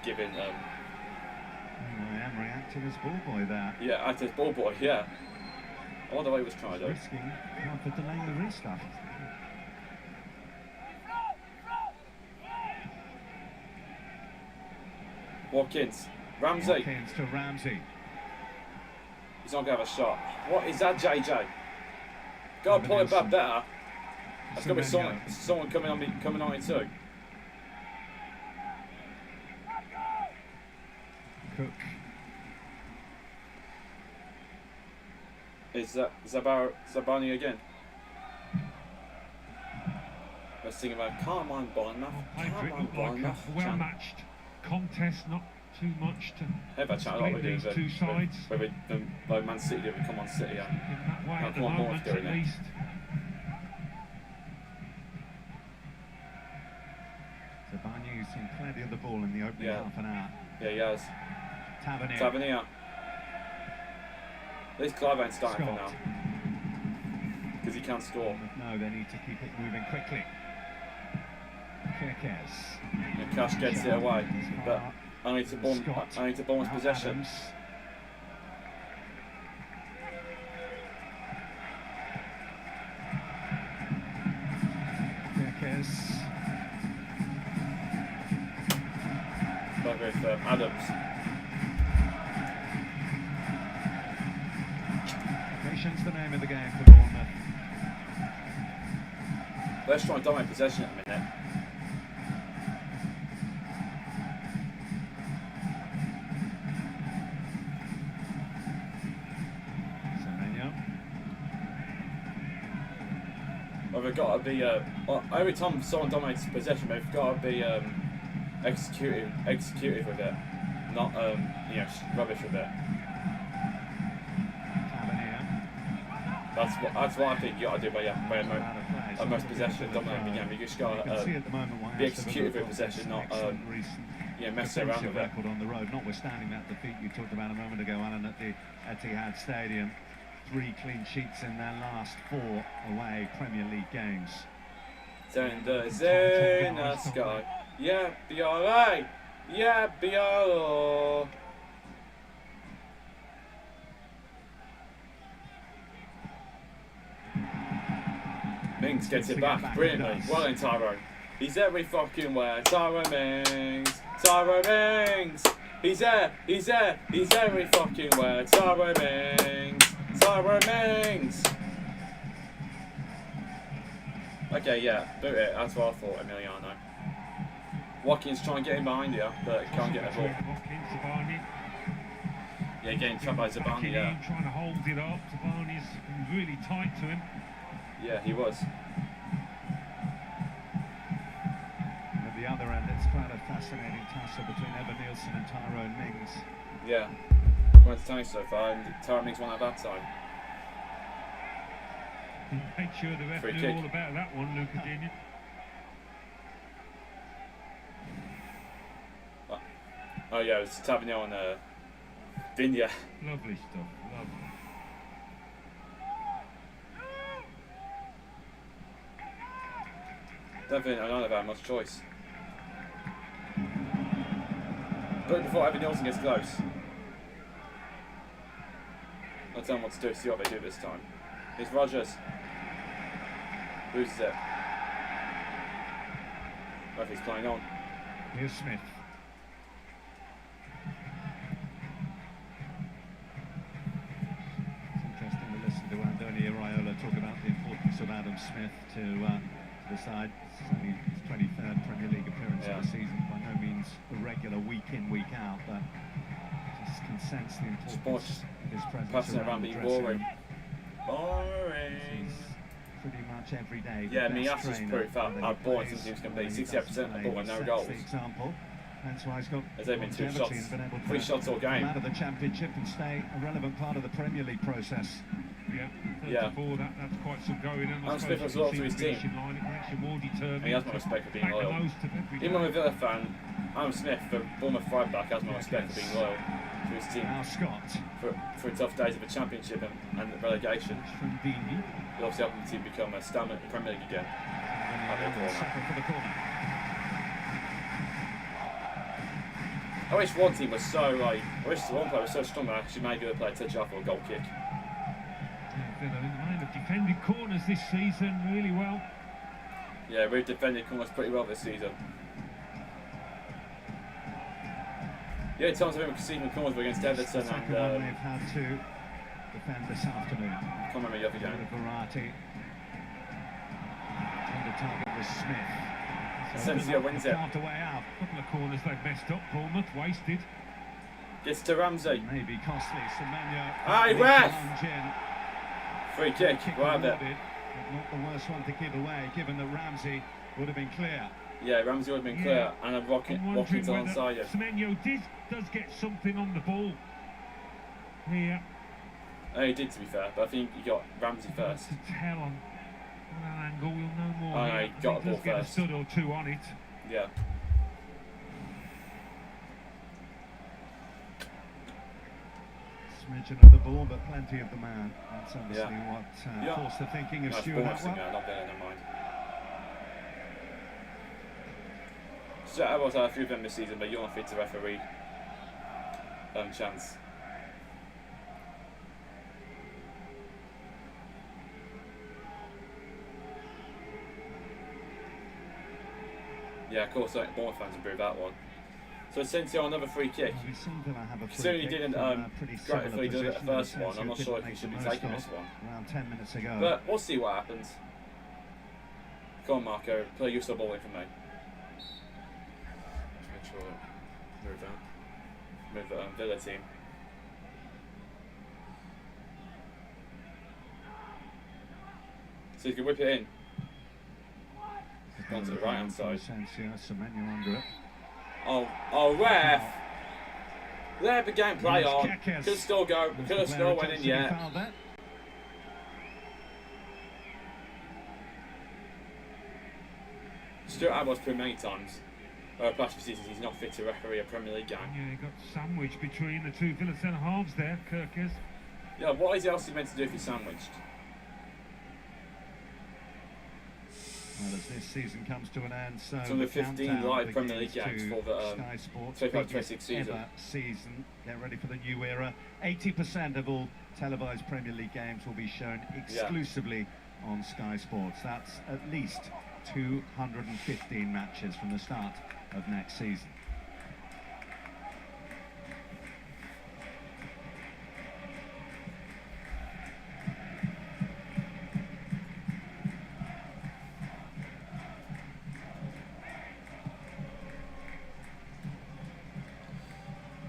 giving I am reacting as ball boy there. yeah, acting as ball boy, yeah. I wonder what he was trying to do. Risking for delaying the restart. Watkins. Ramsey. Watkins to Ramsey. He's not going to have a shot. What is that, JJ? Got to pull it back better. That's going to be someone coming on me too. Cook. Is that Zabani again? Let's think about can't mind Bournemouth. Can't mind Bournemouth. Well matched contest, not too much to have a chat like we do these two sides. Where Man City do become on City. In that way at the come on, moment, doing at it. least. Zabani's seen plenty of the ball in the opening half an hour. Yeah, he has. Tavernier. At least Clive ain't starting for now. Because he can't score. No, they need to keep it moving quickly. Kirkes. And Cash gets it away. But I need to Bournemouth possession. Kirkes. Back with Adams. Patience the name of the game for Bournemouth. Let's try and dominate possession at the minute. Well, they've got to be every time someone dominates possession, they've got to be executive with it, not rubbish with it. That's what I think you got to do by most possession, dominating the game. You just got to be executive with possession, not mess around with it. Record on the road, notwithstanding that defeat you talked about a moment ago, Alan, at the Etihad Stadium. 3 clean sheets in their last 4 away Premier League games. Tenders in the sky. Yeah, be alright. Yeah, be alright. Mings gets it back brilliantly. Well in Tyrone. He's every fucking where. Tyrone Mings. Tyrone Mings. He's every fucking where. Tyrone Mings. Tyrone Mings. Okay, yeah, boot it. That's what I thought, Emiliano. Watkins trying to get in behind you, but can't get the ball. Yeah, getting trapped by Zabani, yeah. Trying to hold it up. Zabani's really tight to him. Yeah, he was. At the other end, it's quite a fascinating tussle between Evan Nielsen and Tyrone Mings. Yeah. Quite entertaining so far, and Tyrone Mings won at that time. Make sure the ref knew all about that one, Luca Dinian. Oh yeah, it was Tavernier on Vinya. Lovely stuff, lovely. Don't think I don't have that much choice. But before Evan Nielsen gets close. I'll tell them what to do, see what they do this time. Here's Rogers. Loses it. Referee's playing on. Here's Smith. It's interesting to listen to Andoni Iraola talk about the importance of Adam Smith to the side. It's only his 23rd Premier League appearance of the season. By no means a regular week in, week out, but just can sense the importance of his presence passing around the being dressing boring. room. Boring. Pretty much every day. Yeah, Mias is proof how boring some teams can be. 68% of the ball and no goals. That's why he's got There's only been 2 shots, 3 shots all game. Out of the Championship and stay a relevant part of the Premier League process. Yeah, 34, that's quite some going in. I'm Smith was loyal to his team. Line, it makes you more determined. He has my respect for being loyal. Even when I'm a Villa fan, Adam Smith, the Bournemouth right back, has my respect for being loyal to his team. Now Scott. For tough days of the Championship and relegation. He obviously helped the team become a standard in the Premier League again. For the corner. I wish one team was so like. I wish one player was so strong that actually made the other player touch off or a goal kick. Villa in the line of defended corners this season really well. Yeah, we've defended corners pretty well this season. The only times I've been conceding corners were against Everton and. They've had to defend this afternoon. Can't remember the other game. A variety. And the target was Smith. Sensio wins it. Half the way out. A couple of corners they've messed up. Bournemouth wasted. Gets to Ramsey. Maybe costly. Semenyo. Aye, ref! Free kick. Right there. Not the worst one to give away, given that Ramsey would have been clear. Yeah, Ramsey would have been clear, and a rocket to alongside you. Semenyo does get something on the ball here. He did, to be fair, but I think you got Ramsey first. To tell on an angle, we'll know more. Oh, no, he got the ball get first. A stud or two on it. Yeah. Smidgen of the ball, but plenty of the man. That's obviously what forced the thinking of Stuart Atwell. Not there, never mind. Stuart Atwell's had a few of them this season, but you're not fit to referee. Chance. Yeah, of course, Bournemouth fans improved that one. So Asensio another free kick. Considering he didn't gratifully do the first one, I'm not sure if he should be taking this one. Around 10 minutes ago. But we'll see what happens. Come on, Marco, play your sub ball in for me. Make sure move the Villa team. So you can whip it in. Gone to the right hand side. Semenyo under it. Oh, ref! Let the game play on. Could still go. Could have still went in yet. Stuart Atwell's proved many times past few seasons he's not fit to referee a Premier League game. Yeah, he got sandwiched between the two Villa centre halves there, Kirkers. Yeah, what is else he meant to do if he's sandwiched? Well, as this season comes to an end, so it's only 15 live Premier League games for the Sky Sports 25-26 season. Get ready for the new era. 80% of all televised Premier League games will be shown exclusively on Sky Sports. That's at least 215 matches from the start of next season.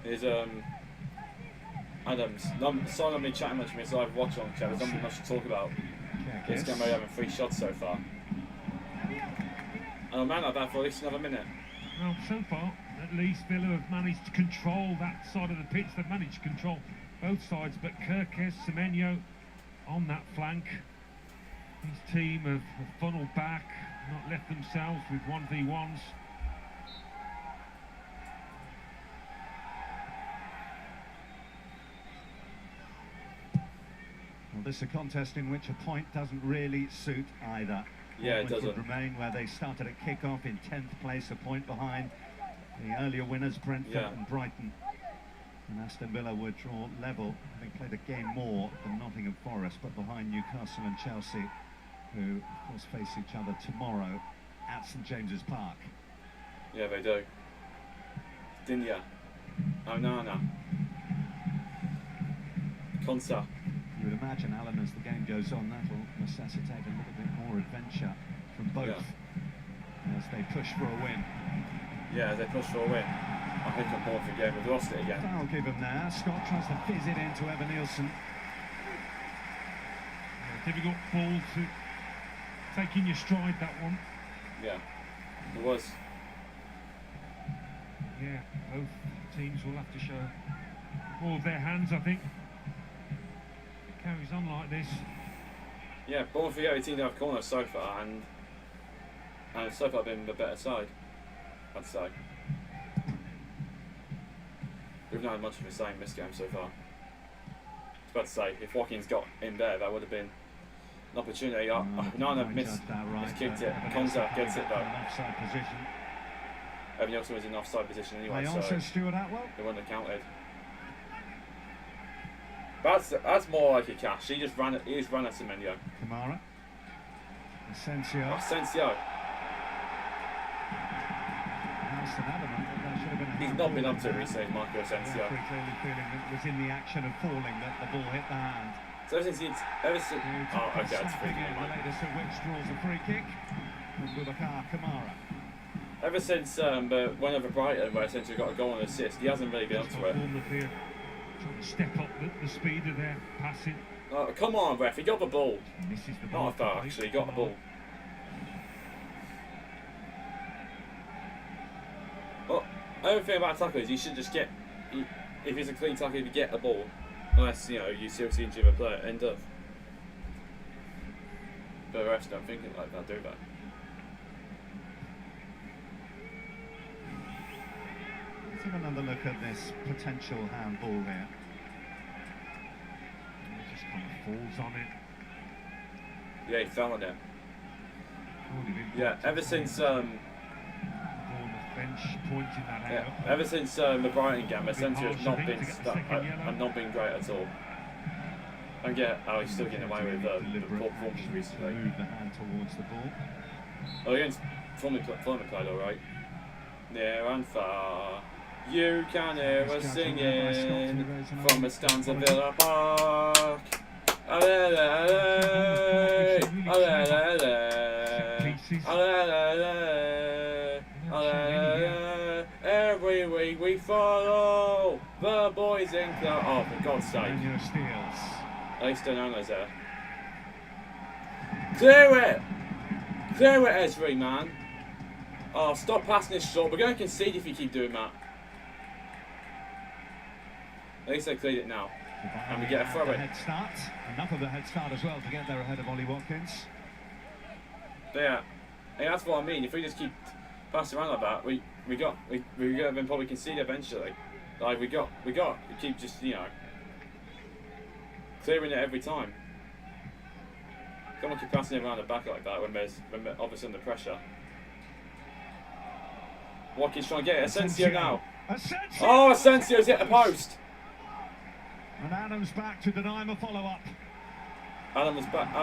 Is Adams. Sorry, I've been chatting much from his live Watchalong chat. There's nothing much to talk about. This game only having 3 shots so far. And I'm not bad for at least another minute. Well, so far, at least Villa have managed to control that side of the pitch. They've managed to control both sides, but Kirkes, Semenyo on that flank. His team have funneled back, not left themselves with 1v1s. Well, this is a contest in which a point doesn't really suit either. Yeah, it Bournemouth would doesn't. remain where they started at kick-off in 10th place, a point behind the earlier winners, Brentford and Brighton. And Aston Villa would draw level, having played a game more than Nottingham Forest, but behind Newcastle and Chelsea, who, of course, face each other tomorrow at St James's Park. Yeah, they do. Dinya. Onana. Konsa. You would imagine, Alan, as the game goes on, that will necessitate a little bit more adventure from both as they push for a win. Yeah, as they push for a win. I think I'm bored for the game. We've lost it again. Foul give him there. Scott tries to fizz it into Evan Nielsen. Difficult ball to take in your stride, that one. Yeah, it was. Yeah, both teams will have to show all of their hands, I think. It carries on like this. Yeah, Bournemouth for the only team to have corners so far, and so far been the better side, I'd say. We've not had much of the same this game so far. I was about to say, if Watkins got in there, that would have been an opportunity. Nana miskicked it. Konsa gets it though. Offside position. Evan Nielsen was in offside position anyway, so Stuart Atwell. they wouldn't have counted. That's more like a cash. He just ran at Semenyo. Kamara. Asensio. Asensio. He's not been up to it recently, Marco Asensio. Clearly feeling that it was in the action of falling that the ball hit the hand. So ever since oh, okay, that's free kick. The latest of which draws a free kick from Boubacar Kamara. Ever since whenever Brighton, where Asensio got a goal and an assist, he hasn't really been up to it. Trying to step up the speed of their passing. Oh, come on, ref, he got the ball. Misses the ball. Not a foul, actually, he got the ball. Well, everything about tackle is you should just get, if it's a clean tackle, if you get the ball, unless, you know, you seriously injure the player, end of. But the refs don't think it like that, do they? Let's have another look at this potential handball here. He just kind of falls on it. Yeah, he fell on it. Yeah, ever since bench pointing that out. ever since the Brighton game, Asensio's not been great at all. And he's still getting away with the poor performance recently. Move the hand towards the ball. Oh, against Fulham played alright. Near and far, you can hear us singing from a stanza Villa Park. Every week we follow the boys in club. Oh, for God's sake! At least Onana's there. Clear it, Esri, man. Oh, stop passing this short. We're going to concede if you keep doing that. At least they cleared it now. And we get a throw in. Enough of a head start as well to get there ahead of Ollie Watkins. Yeah. Hey, that's what I mean. If we just keep passing around like that, we're going to probably concede eventually. Like we keep just, you know, clearing it every time. Don't keep passing it around the back like that when we're obviously under pressure. Watkins trying to get it. Asensio now. Oh, Asensio's hit the post. And Adams back to deny him a follow-up. Adams back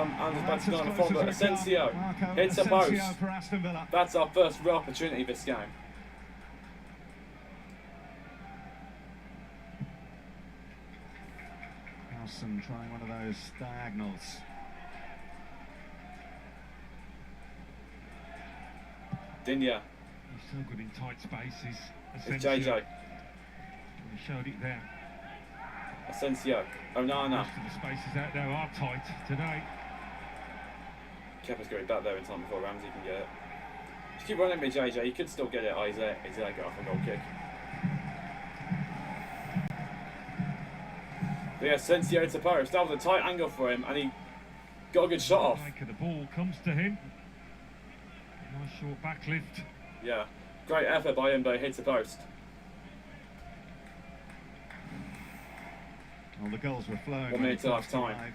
to deny a follow-up. Asensio hits the post. That's our first real opportunity this game. Aston trying one of those diagonals. Dinya. He's so good in tight spaces. It's JJ. He showed it there. Asensio. Onana. Most of the spaces out there are tight today. Kepa's going back there in time before Ramsey can get it. Just keep running with JJ. You could still get it. Oh, he's there. He's there. Get off a goal kick. But yeah, Asensio to post. That was a tight angle for him, and he got a good shot off. The ball comes to him. Nice short back lift. Yeah, great effort by him, but he hits the post. Well, the goals were flowing. 1 minute to half time.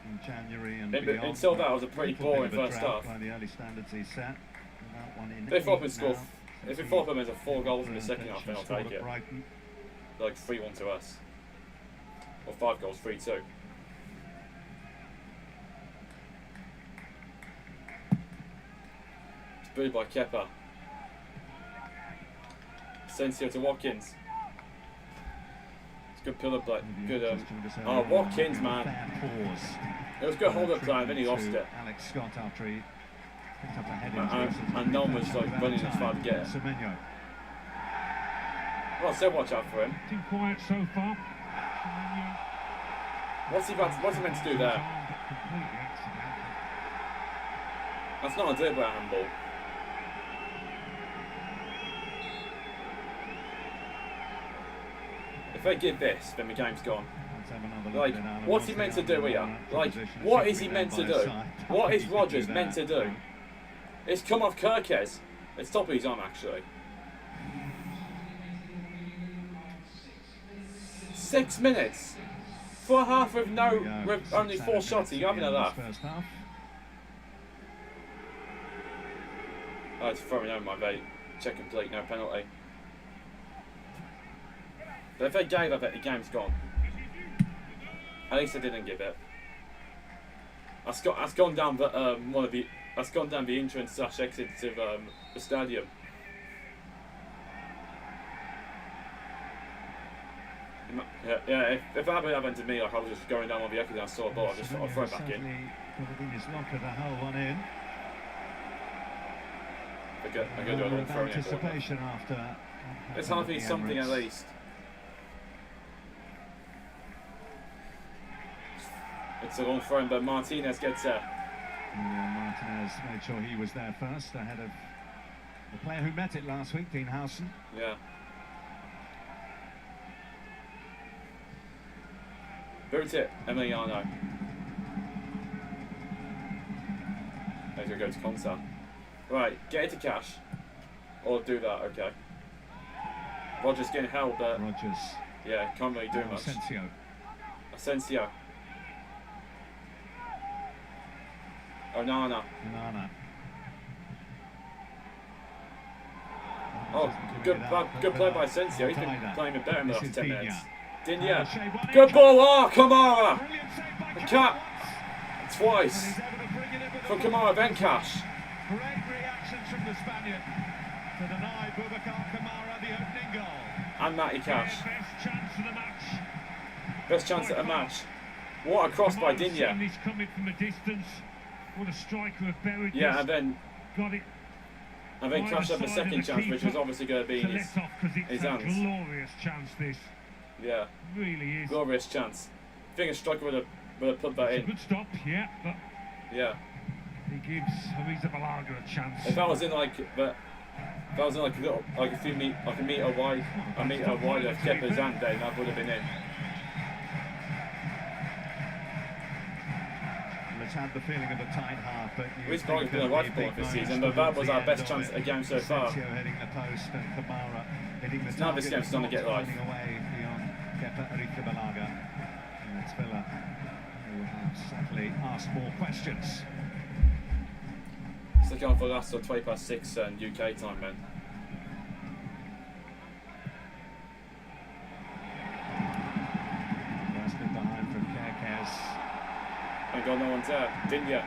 in January and Until beyond. that was a pretty boring first half. By the early standards he set. That one in If Fulham 8 score, now. if we Fulham is a 4 goals in the second half, then I'll take it. Brighton. Like 3-1 to us, or 5 goals, 3-2. It's booed by Kepa. Asensio to Watkins. It's good pillar play. Good. Oh, Watkins, man. It was good hold-up play, and then he lost it. Alex Scott after he picked up a head and no one was like running as far to get it. Semenyo. Well, so watch out for him. Been quiet so far. What's he meant to do there? Completely accidental. That's not a deliberate handball. If they give this, then the game's gone. Like, what's he meant to do here? Like, what is he meant to do? What is Rodgers meant to do? It's come off Kirkes. It's top of his arm, actually. 6 minutes for a half with only 4 shots. Are you having a laugh? Oh, it's throwing over my vape. Check complete, no penalty. But if they gave it, the game's gone. At least they didn't give it. That's gone down the that's gone down the entrance / exit of the stadium. Yeah. If that had happened to me, like I was just going down on the exit and I saw a ball, I just thought I'd throw it back in. His locker, the whole one in. I'm gonna do a long throw anticipation after. It's hardly something at least. It's a long throw, but Martinez gets there. Martinez made sure he was there first, ahead of the player who met it last week, Dean Howson. Yeah. Boot it, Emiliano. He's gonna go to Consa. Right, get it to Cash. Or do that, okay. Rodgers getting held, but Rodgers. Yeah, can't really do much. Asensio. Onana. Oh, good play by Asensio. He's been playing better in the last 10 minutes. Digne. Good ball. Oh, Kamara. The cat. Twice. For Kamara, then Cash. Great reactions from the Spaniard to deny Boubacar Kamara the opening goal. And Matty Cash. Best chance of the match. Best chance at a match. What a cross by Digne. He's coming from a distance. What a striker of buried. Yeah, and then got it. And then Cash had the second chance, which was obviously going to be in his hands. It's a glorious chance, this. Yeah. It really is. Glorious chance. I think a striker would have put that in. Good stop, yeah, but yeah. He gives Arrizabalaga a chance. If that was in like a few meter wide of Kepa's hand, then that would have been in. Let's have the feeling of a tight half, but we've probably been a right ball this season, but that was our best chance at a game so far. Heading the post and Kamara hitting the now this game's starting to get live. Away beyond Kepa Arrizabalaga. And it's Villa who will have sadly asked more questions. It's going for the last 20 past 6 UK time, man. First been behind from Kirkes. Ain't got no one there. Digne.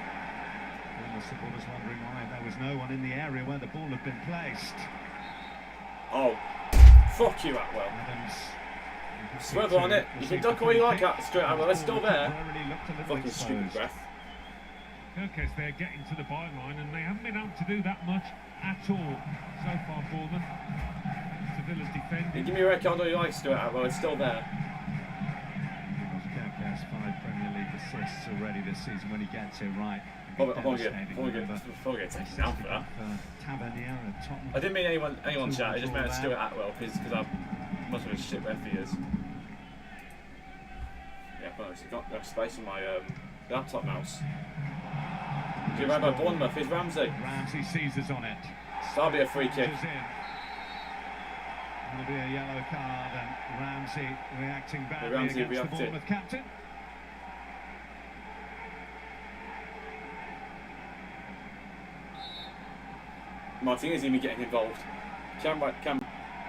The supporters wondering why there was no one in the area where the ball had been placed. Oh, fuck you, Atwell. Adams. Swear on it. You can duck all you like at straight Atwell. It's still there. Fucking stupid breath. Kirkes they're getting to the byline and they haven't been able to do that much at all so far for them. Sevilla's defending. Give me a red card all you like, Stuart Atwell. It's still there. Kirkes 5 Premier League assists already this season when he gets it right. Before we get taken down for that. I didn't mean anyone chat. I just meant Stuart Atwell because I must have been shit ref he is. Yeah, well, I've got no space on my laptop mouse. Do you remember Bournemouth? Here's Ramsey. Ramsey seizes on it. That'll be a free kick. There'll be a yellow card and Ramsey reacting badly against the Bournemouth captain. Martinez even getting involved. Cam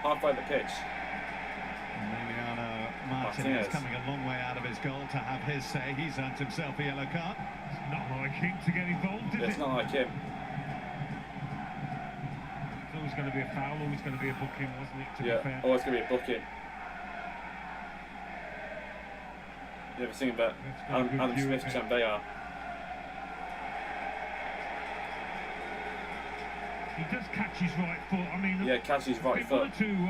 halfway the pitch. Emiliano Martinez coming a long way out of his goal to have his say. He's earned himself a yellow card. It's not like him to get involved, is it? It's not like him. It's always going to be a foul, always going to be a booking, wasn't it, to be fair? Always going to be a booking. You ever seen about Adam Smith, Chambea? He does catch his right foot. I mean, catch his right foot. Theatrical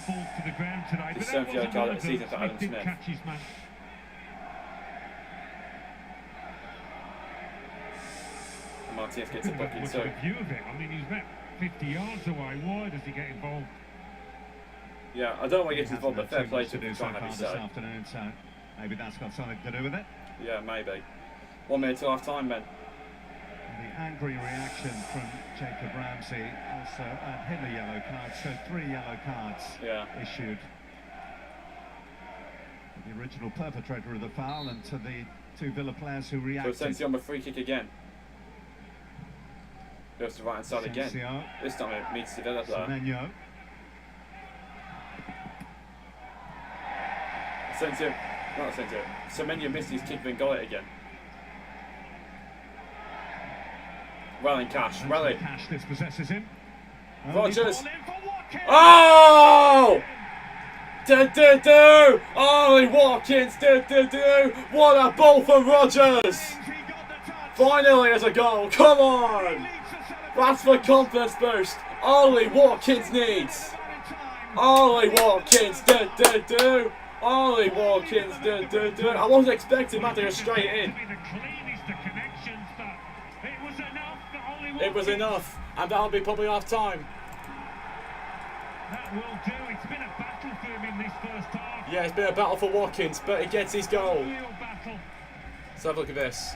fall to the ground today. It's But that wasn't one of the season for them. Adam Smith Smith. did catch his man. And Martinez gets a booking Look too. at the view of it. I mean, he's about 50 yards away. Why does he get involved? Yeah, I don't want to get involved, but fair play to him so trying to have his this say. afternoon, so maybe that's got something to do with it. Yeah, maybe. 1 minute till half time, Ben. The angry reaction from Jacob Ramsey also earned him a yellow card, so 3 yellow cards issued. To the original perpetrator of the foul and to the 2 Villa players who reacted. So Asensio on the free kick again. Goes to the right hand side again. This time it meets the Villa player. Semenyo. Semenyo missed his kick and got it again. Well in Cash, well in. Cash dispossesses him. Rodgers. Oh! Ollie Watkins, what a ball from Rodgers! Finally there's a goal, come on! That's the confidence boost Ollie Watkins needs. Ollie Watkins, Ollie Watkins, I wasn't expecting that to go straight in. It was enough, and that'll be probably half time. That will do. It's been a battle for him in this first half. Yeah, it's been a battle for Watkins, but he gets his goal. Real battle. Let's have a look at this.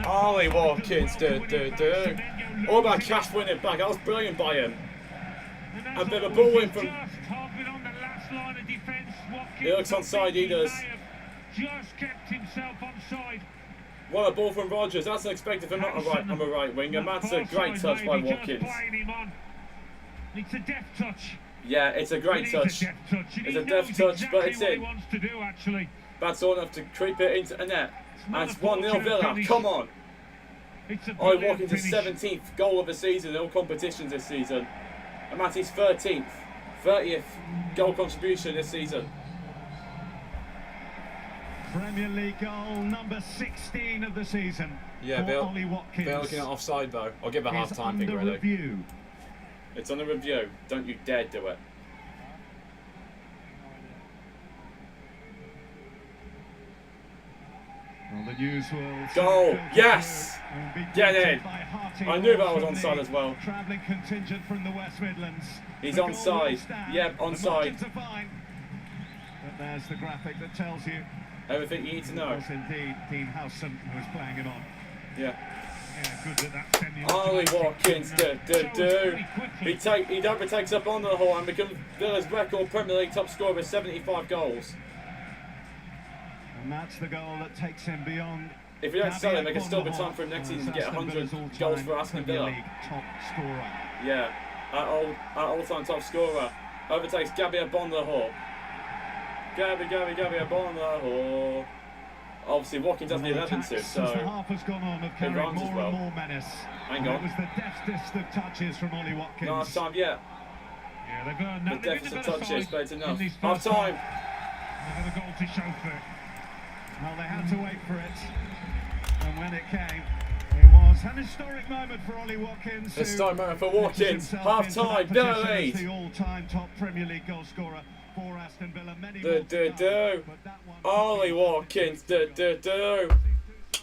Ollie Ollie Watkins, All about Cash winning back. That was brilliant by him. And then the ball in from. He looks onside, he does. Just kept himself onside. What a ball from Rodgers. That's unexpected from not on the right wing. And that's a great touch by Watkins. It's a deft touch. Yeah, it's a great touch. It's a deft touch, but it's in. That's all enough to creep it into a net. And it's 1-0 Villa. Come on. Ollie Watkins' 17th goal of the season in all competitions this season. And that's his 30th goal contribution this season. Premier League goal number 16 of the season. Yeah, for Ollie Watkins. They're looking at offside though. I'll give a half-time thing really. Review. It's on the review. Don't you dare do it. Well, the news will goal! Yes! Get in! I knew that was onside as well. Travelling contingent from the West Midlands. He's onside. Yep, onside. But there's the graphic that tells you everything you need to know. It was indeed Dean Howson who was playing it on. Yeah. Good that Ollie Watkins, He overtakes up on the whole and becomes Villa's record Premier League top scorer with 75 goals. And that's the goal that takes him beyond. If you don't sell him, there can still be time for him next season to get 100 goals for Aston Villa. Top scorer. Yeah, at all-time top scorer. Overtakes Gabby Abonlahor. Gabby Abonlahor. Obviously, Watkins has the 11 to, so the half has gone on, have carried more and more menace. Hang on. It was the deftest of touches from Ollie Watkins. No, half time, yeah. Yeah, they've earned that. The deftest of touches, but it's enough. Half time. They have a goal to show for it. Well, they had to wait for it, and when it came, it was an historic moment for Ollie Watkins. Historic moment for Watkins. Half time, Villa lead. The all-time top Premier League goal scorer for Aston Villa. Many Ollie Watkins,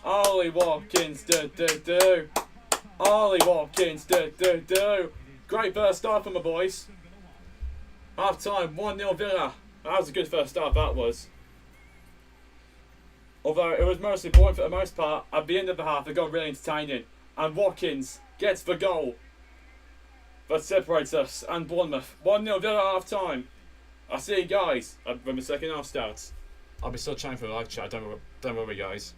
Ollie Watkins, Ollie Watkins, Great first start from the boys. Half time, 1-0 Villa. That was a good first start, that was. Although it was mostly boring for the most part, at the end of the half it got really entertaining. And Watkins gets the goal that separates us and Bournemouth. 1-0 Villa half time. I'll see you guys when the second half starts. I'll be still chatting for the live chat, don't worry guys.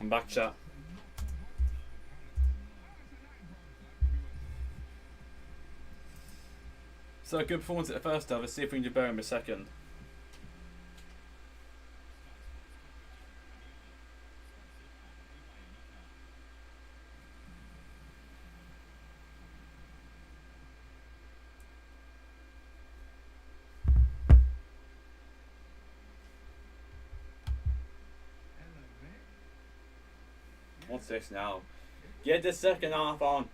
I'm back, chat. So good performance at the first half. Let's see if we can do better in the second. What's this now? Get the second half on.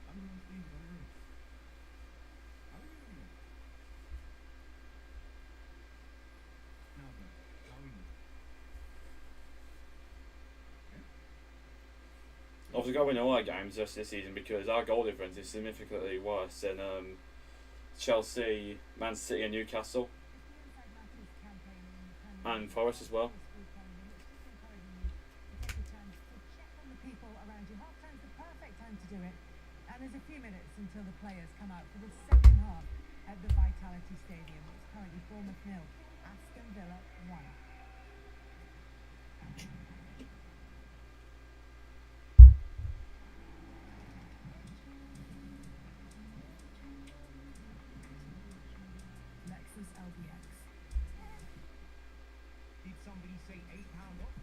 Obviously, got to win all our games just this season because our goal difference is significantly worse than Chelsea, Man City, and Newcastle, and Forest as well. There's a few minutes until the players come out for the second half at the Vitality Stadium. It's currently Bournemouth 0, Aston Villa 1. Lexus LBX. Did somebody say £8 off?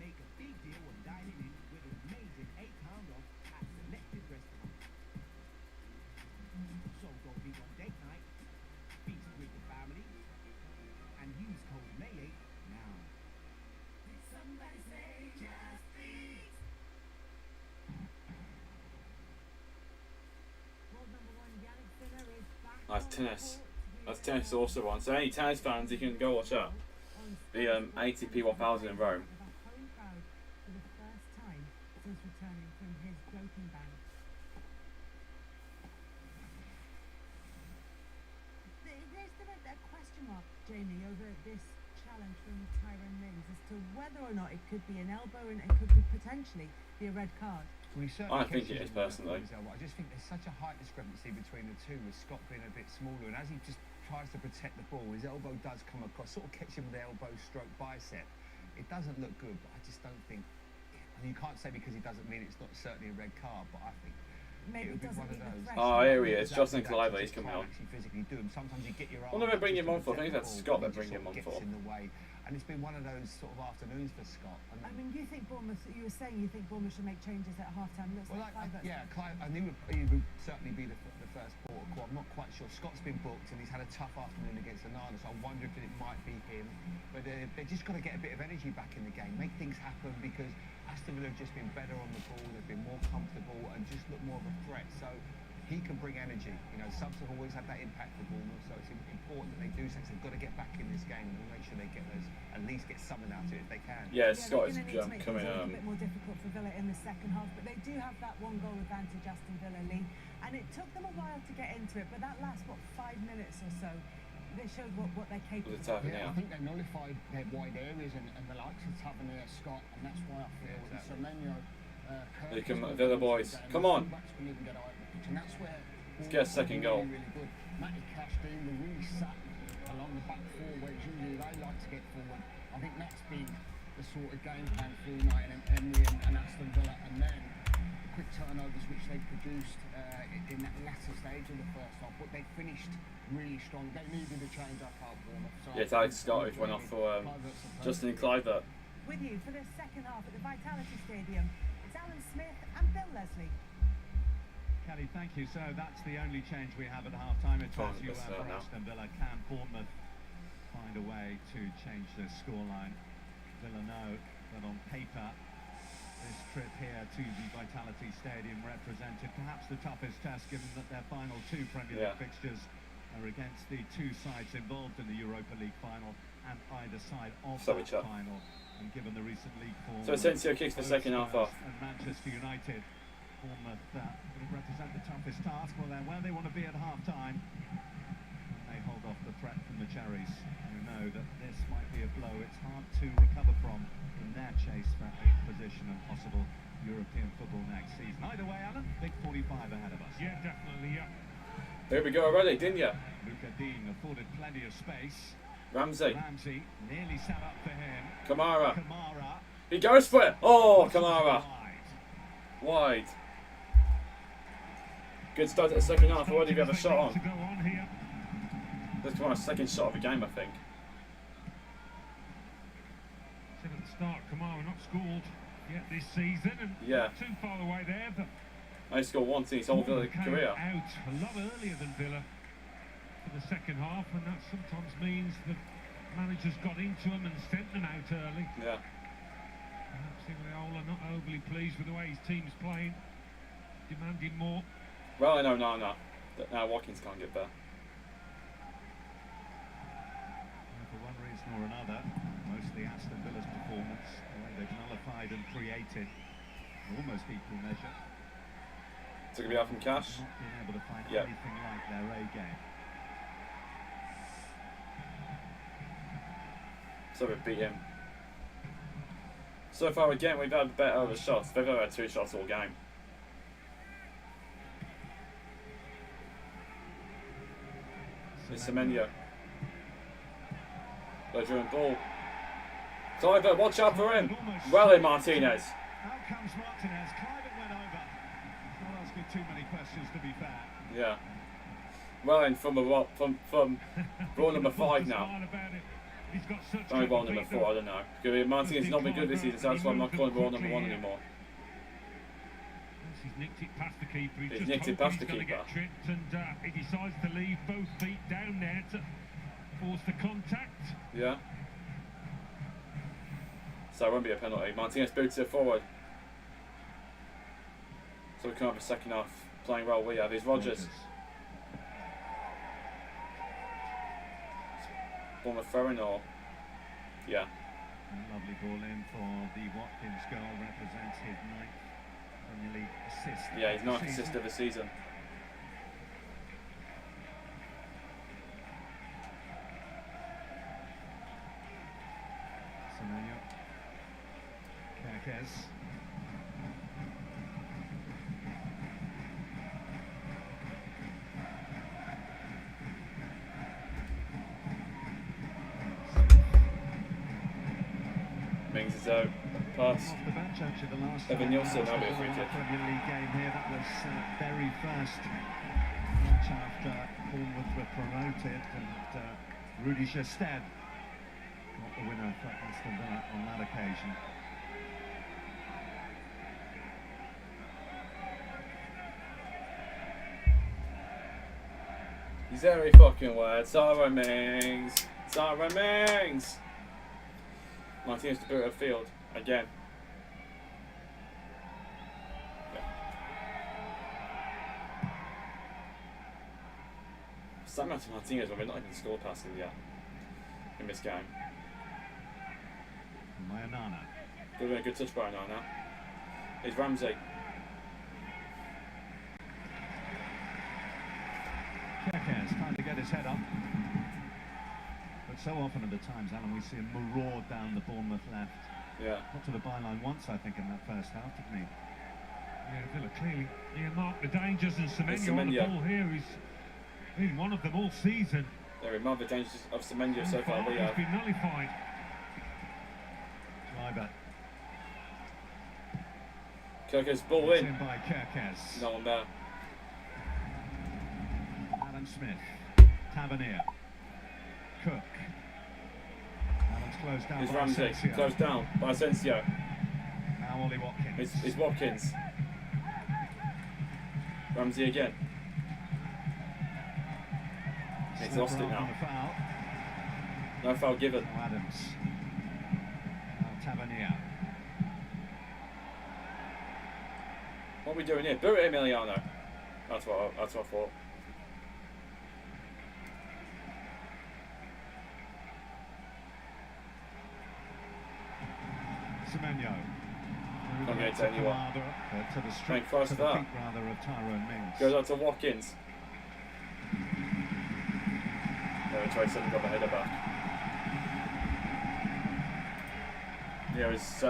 Make a big deal on dining in with an amazing £8 off at selected restaurants. So go big on date night, feast with the family, and use code May8 now. Did somebody say just eat? World number 1 Yannick Sinner is back. That's tennis. That's tennis also on. So any tennis fans, you can go watch that. The ATP 1000 in Rome. Home crowd for the first time since returning from his doping ban. There's been a question mark, Jamie, over this challenge from Tyrone Mings as to whether or not it could be an elbow and it could be potentially be a red card. I think it is personally. I just think there's such a height discrepancy between the two, with Scott being a bit smaller, and as he just tries to protect the ball, his elbow does come across, sort of catch him with the elbow stroke bicep. It doesn't look good, but I just don't think, and you can't say because he doesn't mean it's not certainly a red card, but I think Maybe it doesn't meet the threshold. Oh, here he is, Justin Cliver, he's coming on. Physically do them. Sometimes you get your What do they bring him on for? I think that's Scott they're bringing him on for. In the way. And it's been one of those sort of afternoons for Scott. I mean, you think Bournemouth, you were saying you think Bournemouth should make changes at half-time. Looks well, like Clive, I knew he would certainly be the first port of call. I'm not quite sure. Scott's been booked and he's had a tough afternoon against Anana, so I wonder if it might be him. But they've just got to get a bit of energy back in the game, make things happen, because Aston Villa have just been better on the ball, they've been more comfortable and just look more of a threat. So he can bring energy. You know, subs have always had that impact for Bournemouth, so it's important that they do things. They've got to get back in this game and make sure they get those, at least get something out of it if they can. Yeah, Scott is coming a bit more difficult for Villa in the second half, but they do have that one goal advantage, Aston Villa, Lee, and it took them a while to get into it, but that last 5 minutes or so, they showed what they're capable of. Yeah, I think they nullified their wide areas and the likes of Tavernier, Scott, and that's why I feel Semenyo, they can, Villa boys, come on. And that's where let's get a second goal. Really good. Matty cashed in, they really sat along the back four where usually they like to get forward. I think that's been the sort of game plan for United and Emery and Aston Villa, and then the quick turnovers which they produced in that latter stage of the first half, but they finished really strong. They needed a change up out Bournemouth. So yeah, Alex Scott went off for Justin Cliver. With you for the second half at the Vitality Stadium, it's Alan Smith and Bill Leslie. Kelly, thank you. So that's the only change we have at half-time. It's as you for Aston Villa. Can Bournemouth find a way to change the scoreline? Villa know that on paper, this trip here to the Vitality Stadium represented perhaps the toughest test, given that their final 2 Premier League fixtures are against the 2 sides involved in the Europa League final and either side of the final. And given the recent league form, so Asensio kicks the second half off. And Manchester United, Bournemouth will represent the toughest task. Well, they're where they want to be at half-time. And they hold off the threat from the Cherries, who know that this might be a blow it's hard to recover from in their chase for 8th position and possible European football next season. Either way, Alan, big 45 ahead of us. Yeah, definitely, yeah. Here we go already, didn't you? Luca Dean afforded plenty of space. Ramsey Nearly set up for him. Kamara. He goes for it. Oh, Kamara. Wide. Wide. Good start at the second half. Already we have a shot on. This is my second shot of the game, I think. Said at the start, Kamara not scored yet this season, and not too far away there, but I scored once in his whole Villa career. Out a lot earlier than Villa for the second half, and that sometimes means the managers got into them and sent them out early. Yeah. Perhaps Iraola not overly pleased with the way his team's playing, demanding more. Well, no. Now Watkins can't get there. For one reason or another, mostly Aston Villa's performance, the way they've nullified and created, almost equal measure. So going to be out from Cash. Not being able to find anything like their A game. So we beat him. So far again we've had better shots. They've only had 2 shots all game. It's Semenyo. Ledger ball. Cliver, watch out for him. Well in Martinez. Out comes Martinez. Cliver went over. Not asking too many questions, to be fair. Yeah. Well in from rule number 5 now. Only role number 4, I don't know. Martinez has not been good this season, so that's why I'm not calling role number 1 anymore. He's nicked it past the keeper. He's nicked it past the keeper. Get tripped, and he decides to leave both feet down there to force the contact. Yeah. So it won't be a penalty. Martinez boots it forward. So we can have a second half playing well. We have is Rodgers. Bournemouth throwing or yeah. A lovely ball in for the Watkins goal, represents his 9th Premier League assist. Yeah, his 9th assist of the season. Semenyo. Kerkez. Mings is out. Pass. Off the bench actually the last Evan Nielsen, that'll be a free kick. Premier League game here. That was very first match after Bournemouth were promoted, and Rudy Gested got the winner for Aston Villa on that occasion. He's very fucking weird. Sarah Mings. Sarah Mings. Martinez to boot field again. Samuel Martinez when we're not even scored past him yet in this game. Mayanana. Good touch by Nana. It's Ramsey. Kerkez trying to get his head up. But so often at the times, Alan, we see him maraud down the Bournemouth left. Yeah. Got to the byline once, I think, in that first half, didn't he? Yeah, Villa clearly earmarked the dangers, and Semenyo on the ball here is been one of them all season. There we mark the dangers of Semenyo so far. We He's have. been nullified. Schreiber. Kerkez ball It's in. in by Kerkez. No one there. Adam Smith. Tavernier. Cook. Adam's closed down. It's by Ramsey. Asensio. Closed down by Asensio. Now Ollie Watkins. It's Watkins. Ramsey again. He's lost it now. Foul. No foul given. Now Adams. Now Tavernier. What are we doing here? Boot it, Emiliano. That's what I thought. Semenyo. Can't get to anyone. To the street, Thank Christ to for the that. feet rather of Tyrone Mings. Goes out to Watkins. Yeah, Tracy got the header back. Yeah, it's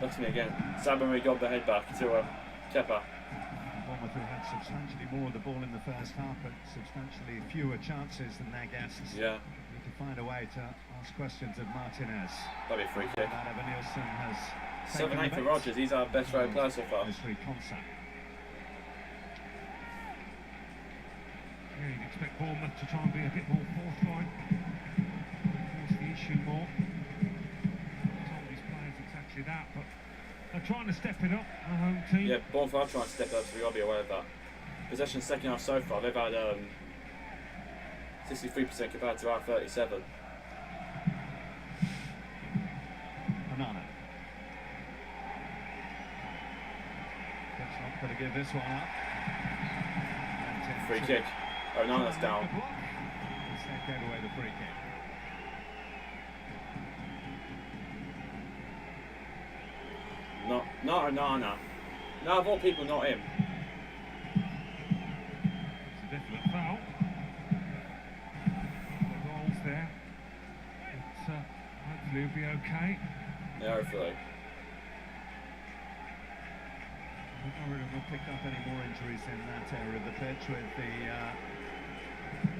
that's me again. Sabari got the head back to Kepa. Bournemouth who had substantially more of the ball in the first half, but substantially fewer chances than their guests. Yeah. Need to find a way to ask questions of Martinez. That'd be a free kick. That Evan Nielsen has 7-8 for Rogers. He's our best rated player so far. Yeah, you'd expect Bournemouth to try and be a bit more forthright, force the issue more. Told these players exactly that, but they're trying to step it up, the home team. Yeah, Bournemouth are trying to step it up, so we've got to be aware of that. Possession second half so far, they've had 63% compared to our 37. Banana. That's not going to give this one up. Free kick. Oh, no, that's down. Instead gave away the free kick. Not Onana. Now of all people, not him. It's a definite foul. The goal's there. Hopefully it'll be okay. Yeah, hopefully. I don't know if we'll pick up any more injuries in that area of the pitch with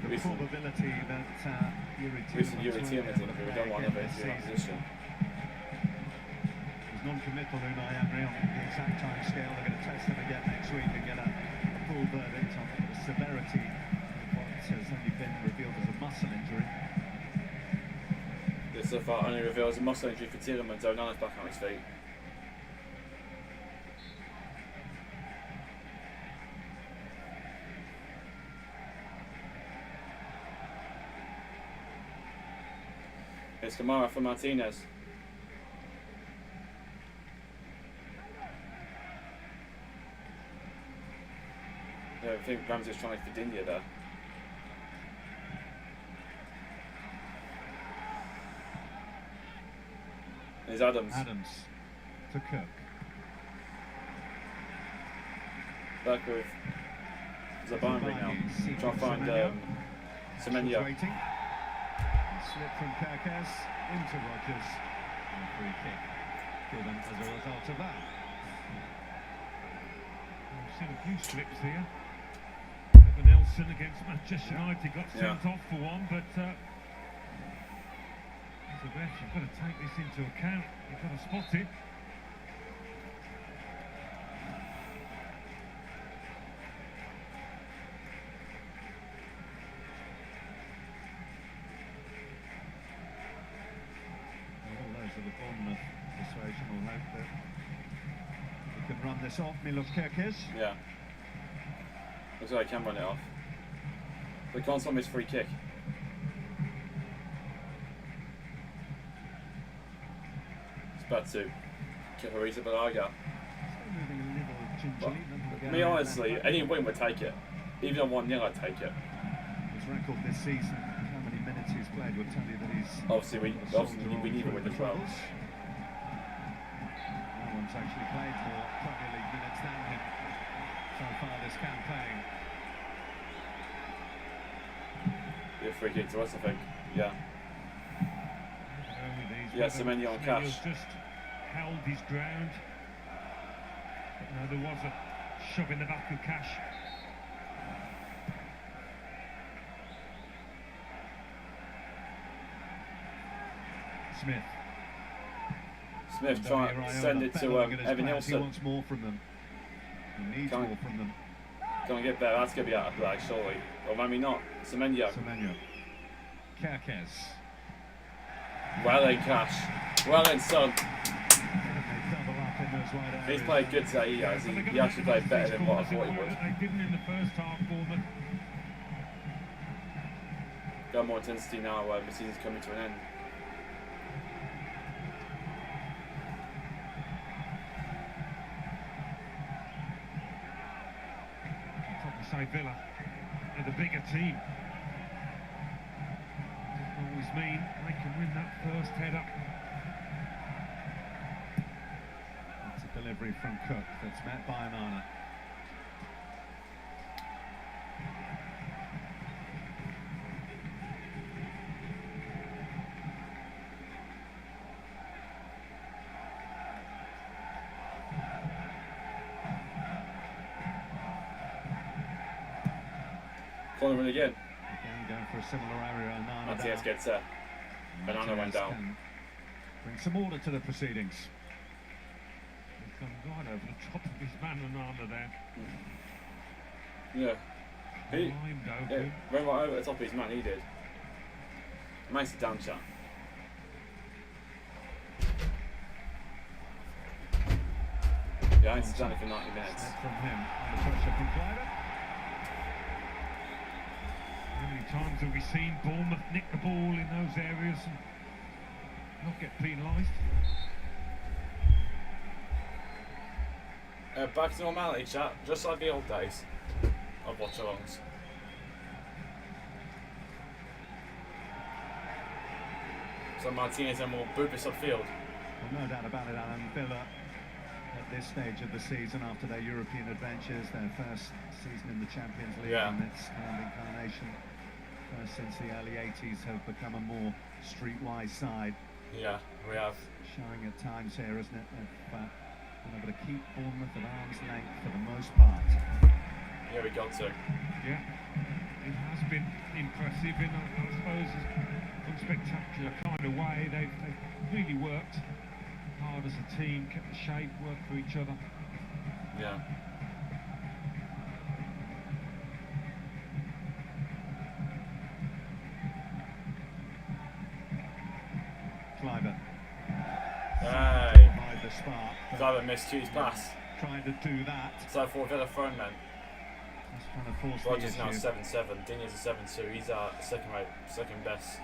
the probability that Yuri Tillman's in it, but we don't want another injury in that position. He's non-committal, Unai Emery, on the exact time scale. They're going to test him again next week and get a full verdict on the severity of what has only been revealed as a muscle injury. Yeah, so far only reveals a muscle injury for Tielemans. Onana's back on his feet. It's Kamara for Martinez. Yeah, I think Ramsey's trying to feed India there. There's Adams. Adams to Cook. Back with Zabani now. Trying to find Semenyo. Waiting. Slip from Kirkes into Rogers. And a free kick given as a result of that. We've seen a few slips here. Evan Nielsen against Manchester United got sent off for one, but as a ref, you've got to take this into account. You've got to spot it. The Bournemouth persuasion will hope that we can run this off. Milos Kirkes. Yeah. Looks like I can run it off. We can't stop his free kick. It's bad to Kiharisa Balaga. Me honestly, any win would take it. Even on 1-0 I'd take it. His record this season, how many minutes he's played, will tell you that he's obviously we need to win as well. No one's actually played more Premier League minutes than him so far this campaign. Yeah, free kick to us, I think. Yeah. Yeah, Semenyo on Cash. Just held his ground. But no, there was a shove in the back of Cash. Smith trying to send it to Evan Nielsen. He wants more from them. He needs more from them. Can't get there. That's going to be out of play, surely. Or maybe not. Semenyo. Kirkes. Well in, Cash. Well in, son. He's played good today, he has. He actually played better than what I thought he would. They didn't in the first half, Bournemouth. Got more intensity now where the season's coming to an end. Say Villa, they're the bigger team. Doesn't always mean they can win that first header. That's a delivery from Cook that's met by Onana. Corner again. Again, going for a similar area. Onana Martinez gets there. Banana went down. Bring some order to the proceedings. He's gone right over the top of his man Onana there. Yeah. He Climbed over yeah, him. went right over the top of his man, he did. Makes it down shot. Yeah, I ain't done it for 90 minutes. From him. Under pressure from Kleiber. How many times have we seen Bournemouth nick the ball in those areas and not get penalised? Back to normality, chat. Just like the old days of watchalongs. So Martinez then will boot this upfield. Well, no doubt about it, Alan. Villa at this stage of the season, after their European adventures, their first season in the Champions League in its current incarnation, first since the early 80s, have become a more streetwise side. Yeah, we have. Showing at times here, isn't it? They've been able to keep Bournemouth at arm's length for the most part. Yeah, we got to. Yeah, it has been impressive in, I suppose, a spectacular kind of way. They've really worked hard as a team, kept the shape, worked for each other. Yeah. Kleiber. Hey. Provide the spark. Kleiber missed Hugh's pass. Trying to do that. So for Villa thrown then. Just trying to force Rogers the now issue. 7-7. Dinier's a 7-2. He's our second best.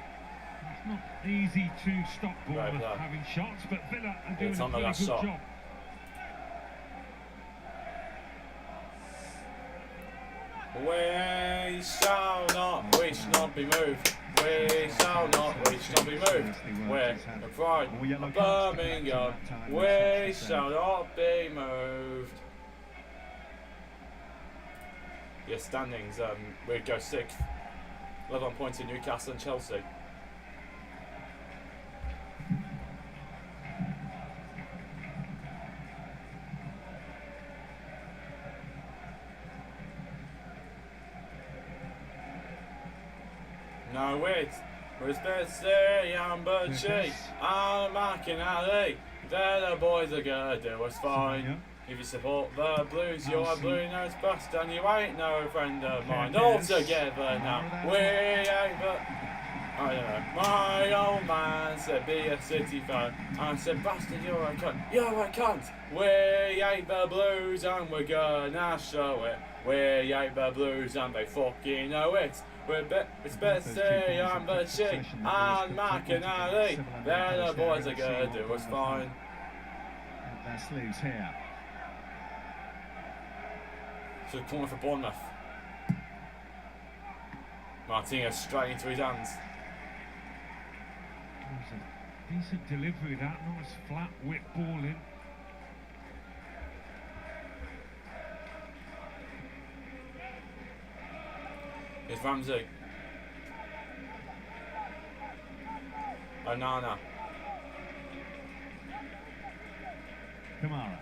It's not easy to stop Bournemouth Right, having shots, but Villa are doing It's a on the really last good shot. job. We shall not be moved. We shall not be moved. We're the pride of Birmingham. We shall not be moved. Yeah, standings. We go 6th. 11 points in Newcastle and Chelsea. No wait, where's Betsy and Butchie and McInally? They're the boys that gonna do us fine. If you support the Blues, you're a blue nose bust and you ain't no friend of mine. All together now, we ain't but I don't know. My old man said be a City fan. I said bastard, you're a cunt. You're a cunt. We ain't the Blues and we're gonna show it. We ain't the Blues and they fucking know it. It's Betsy and Butchie and McInally. They're the boys that gonna do us fine. Their sleeves here. So corner for Bournemouth. Martinez straight into his hands. It was a decent delivery, that nice flat whip ball in. Here's Ramsey. Onana. Kamara.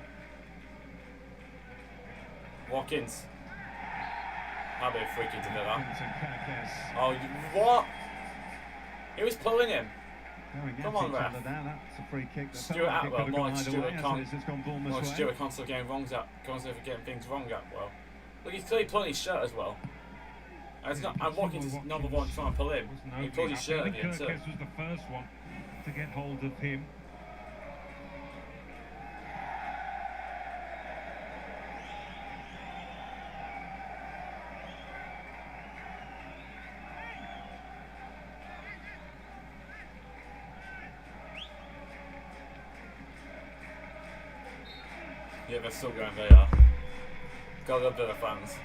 Watkins. That'd be a freaky to do that. Vincent Kirkes. Oh, what? He was pulling him. Going Come at on, each ref. other there. That's a free kick. Stuart Atwell, Mike Stewart can't. It's gone Bournemouth's Well, way. Stuart constantly getting things wrong at well. Look, he's clearly pulling his shirt as well. And it's not. And Watkins is number one trying to pull him. He pulled his shirt I think again too. Kirkes was the first one to get hold of him. Yeah, they're still going there. Got a bit of fans.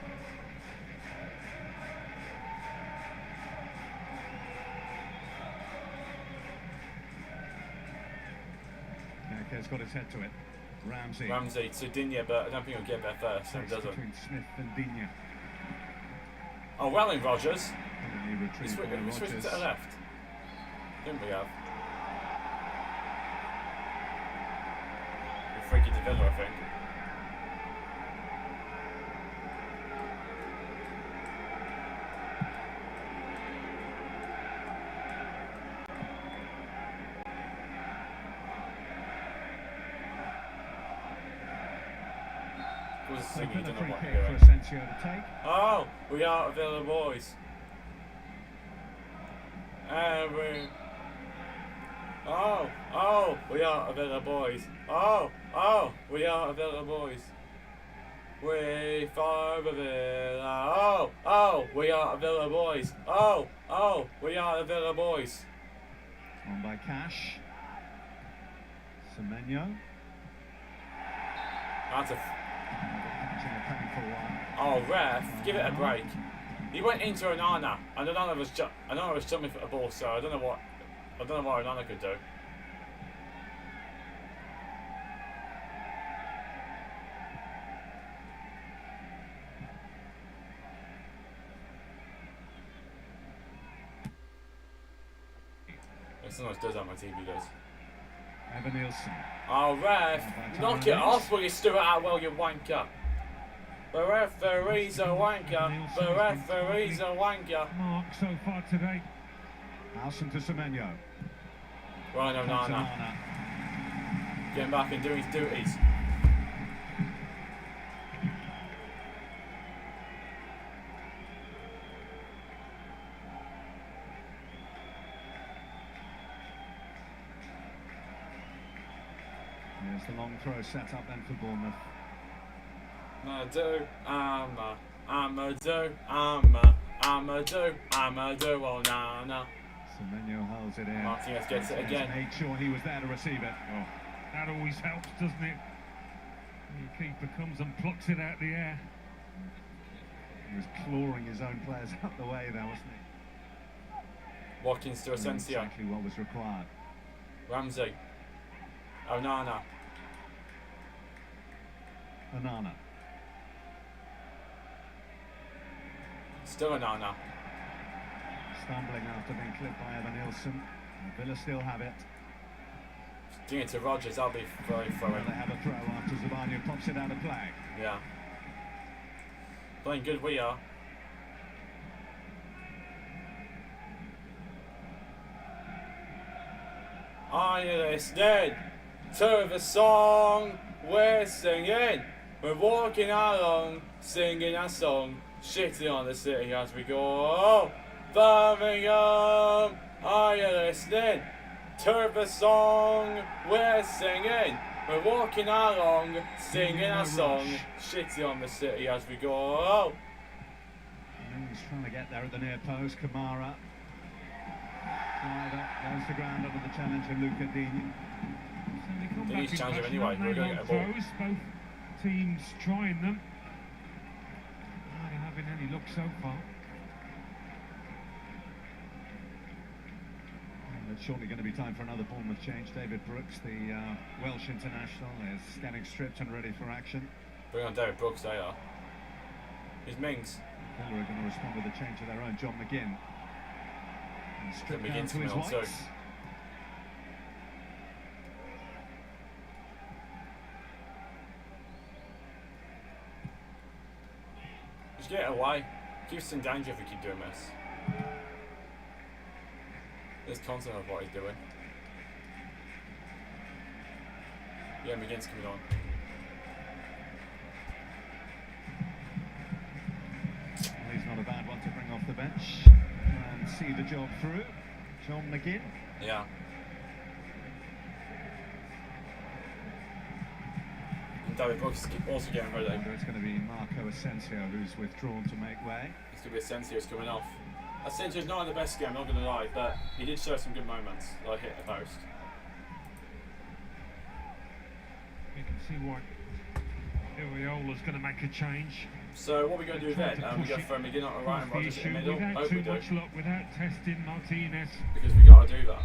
Kirkes got his head to it. Ramsey to Digne, but I don't think he'll get there first, so he doesn't. Between Smith and Digne. Oh, well in Rogers. Probably We retrieved by switched Rodgers. to the left. Didn't we have? We're freaky to Villa, I think. just thinking, you Villa don't know free what kick you're for doing. Asensio to take. Oh, we are Villa boys. We are Villa boys. We are Villa boys. We for the Villa. We are Villa boys. We are the Villa boys. On by Cash. Semenyo. That's a. Catching a painful one. Oh, ref, give it a break. He went into Onana, and Onana was jumping for the ball, so I don't know what Onana could do. It sometimes does that on my TV, does. Evan Nielsen. Oh, ref, knock it off, will you, Stuart Atwell, you wanker. The referee's a wanker. The referee's a wanker. Mark so far today. Alson to Semenyo. Ryan Onana getting back and doing his duties. Here's the long throw set up then for Bournemouth. I'ma do, Onana. Semenyo holds it in. Martinez gets it again. Made sure he was there to receive it. Oh, that always helps, doesn't it? The keeper comes and plucks it out the air. He was clawing his own players up the way there, wasn't he? Watkins to Asensio. Exactly what was required. Ramsey. Onana. Onana. Still Onana. Stumbling after being clipped by Evan Nielsen. Villa still have it. Doing it to Rodgers, that'll be very Well, they have a throw after Zabanyo pops it out of play. Yeah. Playing good we are. Are you listening to the song we're singing? We're walking along, singing our song, shitting on the city as we go. Birmingham, are you listening to the song we're singing? We're walking along, singing our song, shitting on the city as we go. He's trying to get there at the near post. Kamara. Goes to ground under the challenge of Luca Dini. So they come They back need to in challenge him possession, anyway. haven't We're they? going to get a Long ball. throws, both teams trying them. Not having any luck so far. It's shortly going to be time for another Bournemouth change. David Brooks, the Welsh international, is getting stripped and ready for action. Bring on David Brooks, they are. He's Mings. Villa are going to respond with a change of their own. John McGinn. And stripped down McGinn's to his coming on too. whites. Just get it away. Keep us in danger if we keep doing this. There's content of what he's doing. Yeah, McGinn's coming on. Well, he's not a bad one to bring off the bench and see the job through. John McGinn. Yeah. And David Brooks is also getting ready. It's going to be Marco Asensio who's withdrawn to make way. It's going to be Asensio's coming off. Asensio's not in the best game, I'm not going to lie, but he did show some good moments, like hit the post. You can see why Iriola's going to make a change. So what are we going to do then? We go for McGinn on the right and The Rodgers in the issue middle. without Hope we too do. much luck, without testing Martinez. Because we got to do that.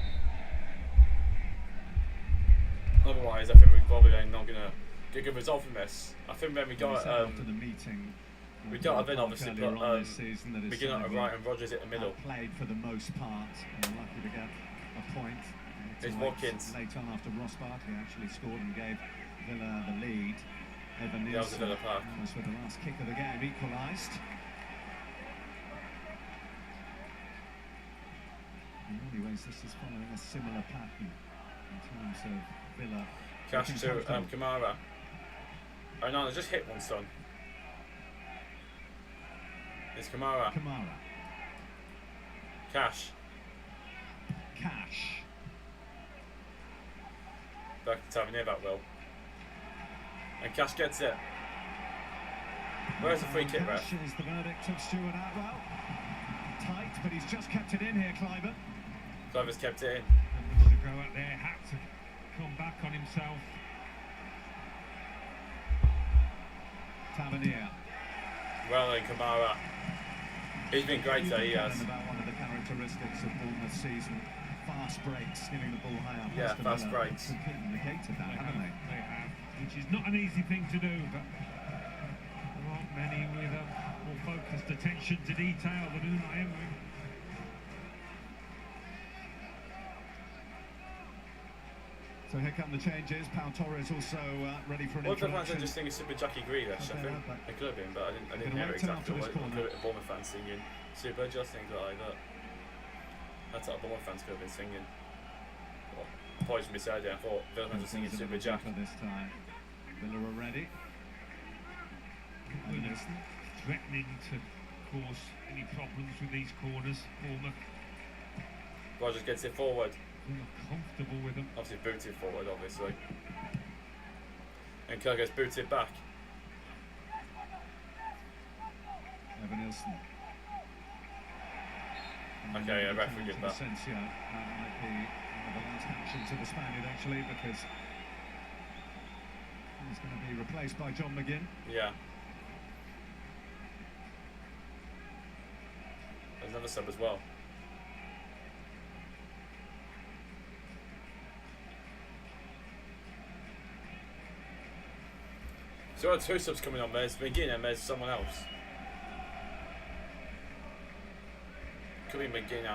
Otherwise, I think we're probably not going to get a good result from this. I think then we got after the meeting. we got to then obviously put McGinn on the right and Rodgers in the middle. Played for the most part and lucky to get a point. It's Watkins. Late on after Ross Barkley actually scored and gave Villa the lead. Evan That was a Nielsen, Villa pack. almost with the last kick of the game, equalised. In many ways, this is following a similar pattern in terms of Villa. Cash looking to comfortable. Kamara. Oh no, just hit one, son. It's Kamara. Kamara. Cash. Cash. Back to Tavernier, back Will. And Cash gets it. Where's the free kick, ref? Cash is the verdict of Stuart Atwell. Tight, but he's just kept it in here, Cliver. Cliver's kept it in. To go out there, had to come back on himself. Tavernier. Well then, Kamara. He's been great today, he has. About one of the characteristics of Bournemouth's season. Fast breaks, giving the ball high up. Yeah, fast breaks. Completely negated that, haven't they? They have, which is not an easy thing to do, but there aren't many with a more focused attention to detail than Unai Emery. So here come the changes. Pau Torres also ready for an What the fans introduction. are just singing Super Jackie Grealish, I think. It could have been, but I didn't hear it exactly. What the Bournemouth fans singing Super, just things like that. That's what Bournemouth fans could have been singing. Well, apologies for me saying, I thought Villa fans were singing Super Jack. This time. Villa are ready. Willis threatening to cause any problems with these corners. Bournemouth Rogers gets it forward. comfortable with them. Obviously booted forward, obviously. And Kirk gets booted back. Evanilson. Okay, yeah, ref will give that. Asensio. That might be one of the last actions of the Spaniard, actually, because he's going to be replaced by John McGinn. Yeah. There's another sub as well. So there are two subs coming on. There's McGinn and there's someone else. Could be McGinn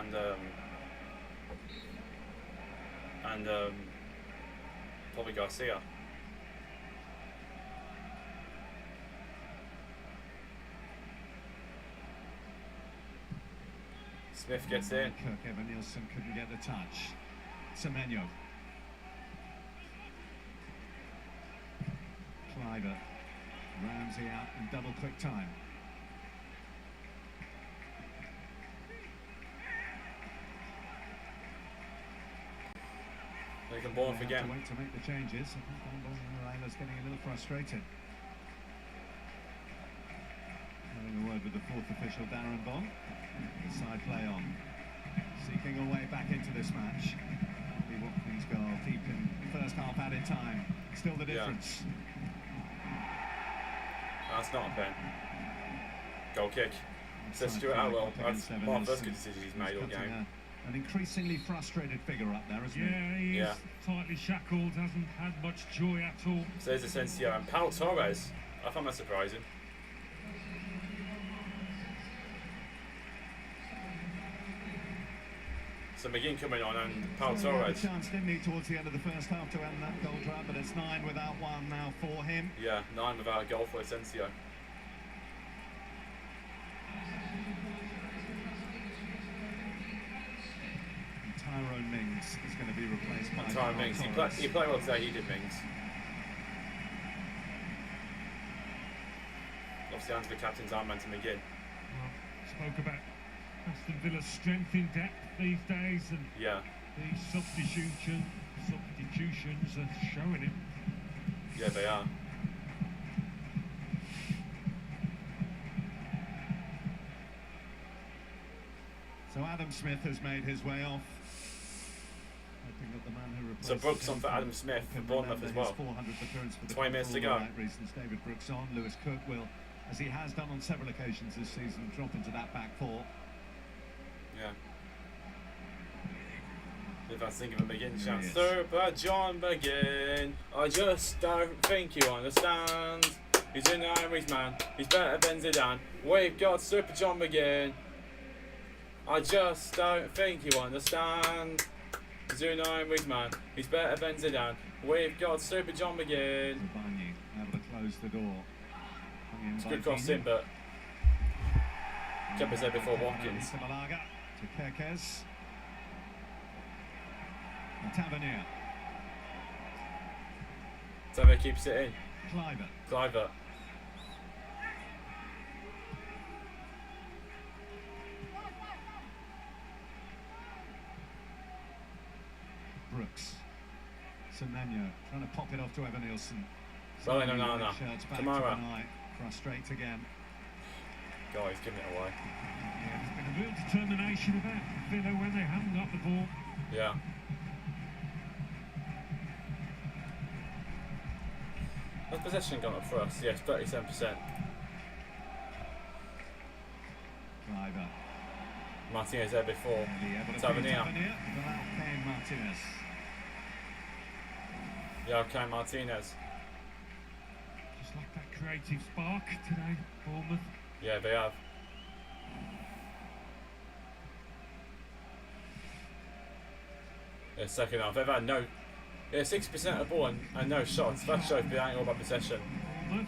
and probably Garcia. Smith gets in. Kirk Evan-Nielsen couldn't get the touch. Semenyo. Cliver. Ramsey out in double quick time. They can Bournemouth again. To wait to make the changes. I think Morales getting a little frustrated. Having a word with the fourth official, Darren Bond. The side play on. Seeking a way back into this match. Lee Watkins' goal deep in first half added time. Still the difference. That's not a pen. Goal kick. Says Stuart Atwell. That's one of the first good decisions he's made all game. An increasingly frustrated figure up there, isn't he? Yeah, he is tightly shackled, hasn't had much joy at all. So there's Asensio and Pau Torres. I found that surprising. So McGinn coming on and Pau Torres. Chance, didn't he, towards the end of the first half to end that goal drought, but it's 9 without one now for him. Yeah, 9 without a goal for Asensio. Tyrone Mings is going to be replaced by Tyrone Mings. He played well today, he did, Mings. Obviously under the captain's armband to McGinn. Well, spoke about Aston Villa's strength in depth these days, and these substitutions are showing it. Yeah, they are. So Adam Smith has made his way off. The man who so Brooks on for Adam Smith for Bournemouth as well. 20 minutes to go. Right reasons, David Brooks on. Lewis Cook will, as he has done on several occasions this season, drop into that back four. Yeah. If I think of a McGinn chance. Super John McGinn. I just don't think you understand. He's in the Irish man. He's better than Zidane. We've got Super John McGinn. I just don't think you understand. He's in the Irish man. He's better than Zidane. We've got Super John McGinn. Zabani able to close the door. It's a good cross in, but kept us there before Watkins. To Malaga, to Kerkez. And Tavernier. Tavernier keeps it in. Cliver. Cliver. Brooks. Semenya trying to pop it off to Evanilson. Well, no. Kamara. Frustrate again. Guys, giving it away. Yeah, there's been a real determination about Villa when they haven't got the ball. Yeah. Has possession gone up for us? Yes, 37%. Driver. Martinez there before. Tavernier. Without paying Martinez. Yeah, okay, Martinez. Just like that creative spark today, Bournemouth. Yeah, they have. Yeah, second half. They've had no. Yeah, 60% of ball and no shots. That shows they ain't all about possession. Bournemouth.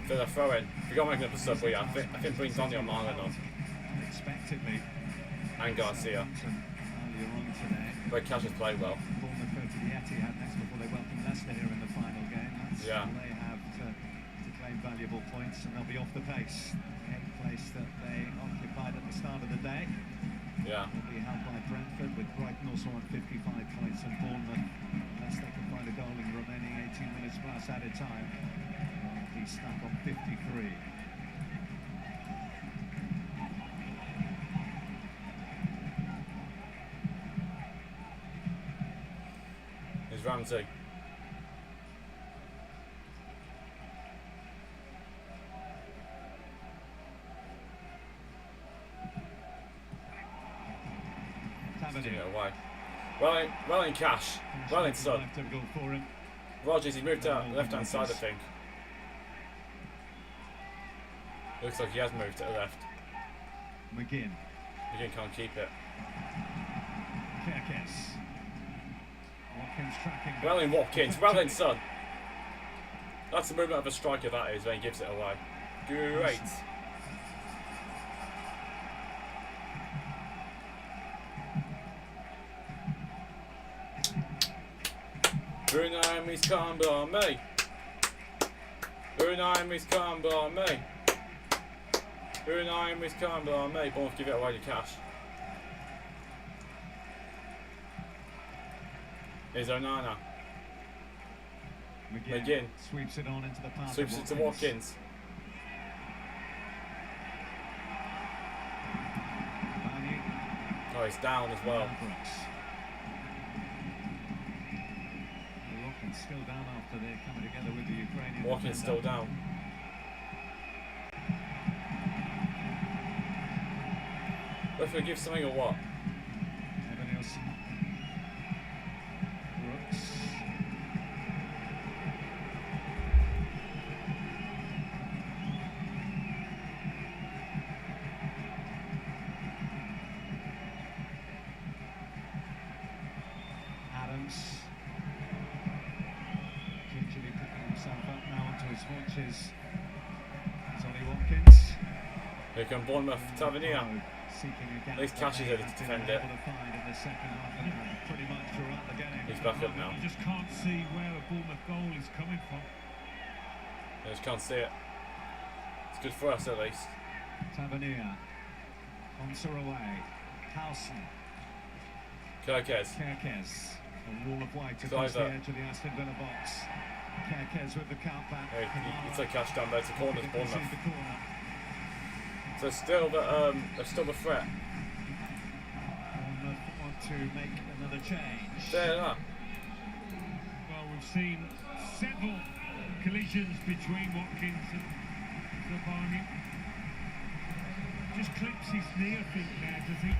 They're throwing. We got to make another sub, but yeah, I think bring Donny on Marlon on. Unexpectedly. And Garcia. Earlier on today. But Cash has played well. Bournemouth go to the Etihad next before they welcome Leicester here in the final game. That's all they have to claim valuable points, and they'll be off the pace. The 8th place that they occupied at the start of the day. Yeah. Will be held by Brentford, with Brighton also on 55 points, and Bournemouth, unless they can find a goal in the remaining 18 minutes plus added time, will be stuck on 53. Here's Ramsey. Away. Well in Cash. Well in Son. Rogers, he moved out left hand side, I think. Looks like he has moved to the left. McGinn can't keep it. Watkins tracking. Well in Watkins. Well in Son. That's the movement of a striker, that is, when he gives it away. Great. Unaime's come by me. Unaime's come by me. Unaime's come by me. Bournemouth give it away to Cash. Here's Onana. McGinn. Sweeps it on into the path. Sweeps it to Watkins. Oh, he's down as well. Still down after they're coming together with the Ukrainian. Watkins still down. Referee give something or what? Evanilson. Brooks. Adams. Haunches. Sonny Watkins. Here come Bournemouth, Tavernier. At least Cash is ready to defend it. He's back up now. You just can't see where a Bournemouth goal is coming from. I just can't see it. It's good for us at least. Tavernier. Onser away. Towson. Kirkes. A wall of white across the edge of the Aston Villa box. Kirkes with the count back. It's a Cash down there to corners, Bournemouth. So still the threat. Bournemouth want to make another change. There they are. Well, we've seen several collisions between Watkins and Zabani. Just clips his knee, I think, there, does he?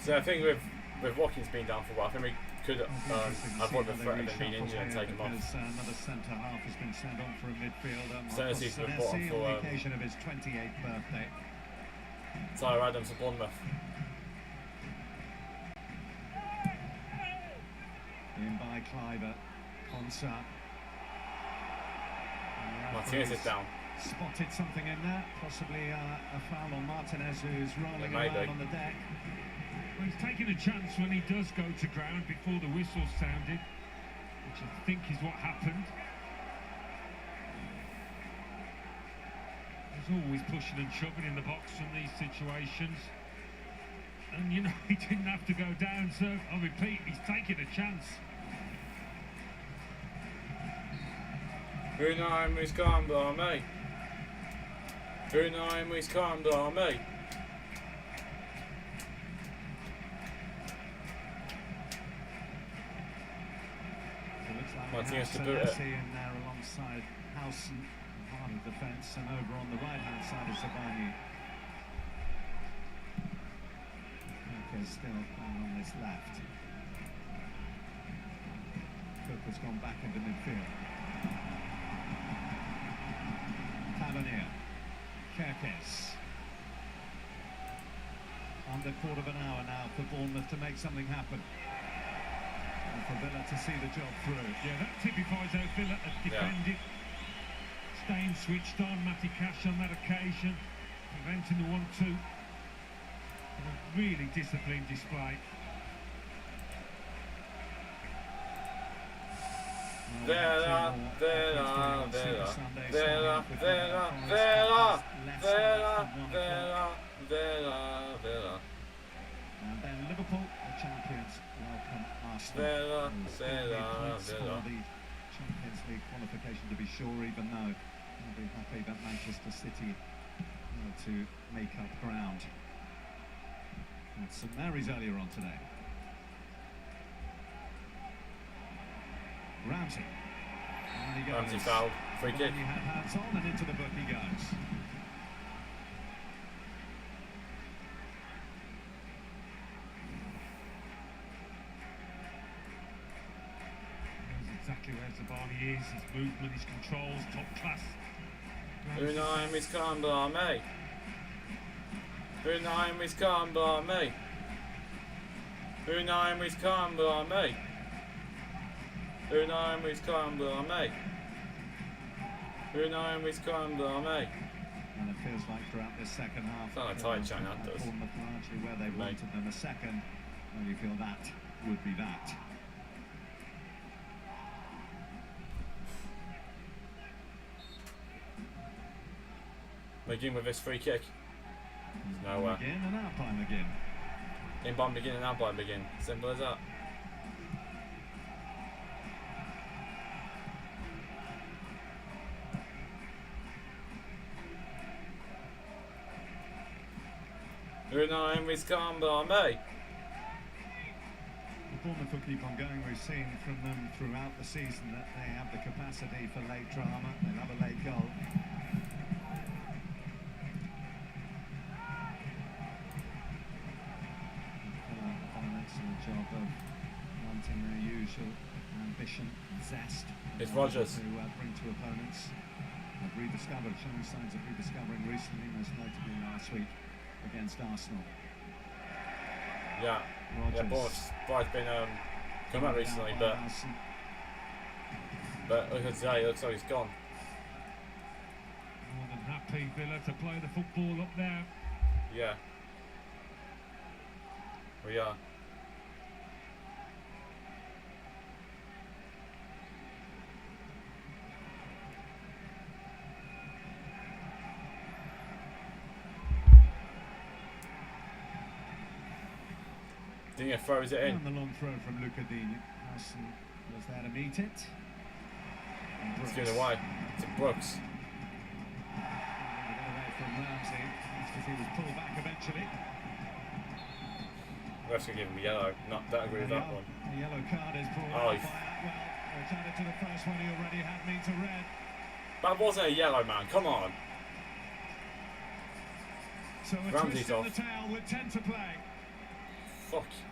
So I think with Watkins being down for a while, I think we could avoid the threat of him being injured and take him off. Another centre half has been sent on for a midfielder. Senesi's been brought on for on the occasion of his 28th birthday. Tyler Adams of Bournemouth. In by Cliver. Konsa. Martinez is down. Spotted something in there, possibly a foul on Martinez, who's rolling around on the deck. Well, he's taking a chance when he does go to ground before the whistle sounded. which I think is what happened. There's always pushing and shoving in the box from these situations. And you know, he didn't have to go down, so I repeat, he's taking a chance. Unai Muscamba, mate. Unai Muscamba, mate. So it looks like Martinez to we boot have it. Senesi in there alongside Howson, part of the defence, and over on the right-hand side of Savani. Okay, still playing on this left. Cook has gone back into midfield. Tavernier. Kerkes. Under quarter of an hour now for Bournemouth to make something happen. And for Villa to see the job through. Yeah, that typifies how Villa have defended. Staying switched on, Matty Cash on that occasion, preventing the 1-2. A really disciplined display. Villa, Villa, Villa, Villa, Villa, Villa, Villa, Villa, Villa, Villa. And then Liverpool, the champions, welcome Aston. Villa, Villa, Villa, for Villa. the Champions League qualification, to be sure, even though I'll be happy that Manchester City to make up ground at St Mary's earlier on today. Ramsey. And he goes. Ramsey fouled. Free kick. He had hands on and into the book he goes. Knows exactly where Zabani is, his movement, his controls, top class. Unai Muscamba, mate. Unai Muscamba, mate. Unai Muscamba, mate. Unai Muscamba, mate. Unai Muscamba, mate. And it feels like throughout this second half, It's not a tight chant, that does. Bournemouth largely where they Mate. wanted them. A second, well, you feel that would be that. McGinn with this free kick. There's nowhere. Again and out by McGinn. In by McGinn and out by McGinn. Simple as that. Unai Muscamba, mate. Bournemouth will keep on going. We've seen from them throughout the season that they have the capacity for late drama. They love a late goal. Done an excellent job of wanting their usual ambition and zest. It's Rodgers. To bring to opponents. Have rediscovered, showing signs of rediscovering recently, most notably last week against Arsenal. Yeah. Yeah, Bournemouth's been come out recently, but look at today, it looks like he's gone. More than happy Villa to play the football up there. Yeah. We are. Digne throws it in. And the long throw from Luca Digne. Howson was there to meet it. It's given away to Brooks. Away from Ramsey, because he was pulled back eventually. Ref's gonna give him a yellow. Don't agree with that one. The yellow card is brought Oh, out by Atwell. Returned it to the first one, he already had me to red. That wasn't a yellow, man. Come on. So a Ramsey's twist in off. the tail with 10 to play.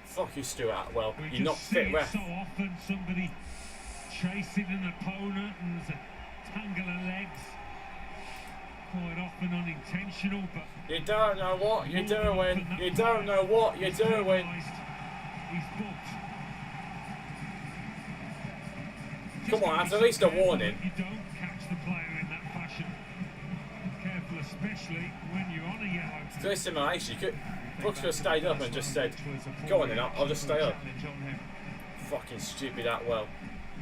Fuck you, Stuart Atwell. We You're not just see fit it ref. so often, somebody chasing an opponent and there's a tangle of legs. Quite often unintentional, but You don't know what you're doing. You don't know what you're doing. he's booked. Come on, that's at least a warning. You don't catch the player in that fashion. Be careful, especially when you're on a yellow. It's very similar, actually. Brooks could have stayed up and just said, go on then, I'll just stay up. Fucking stupid Atwell.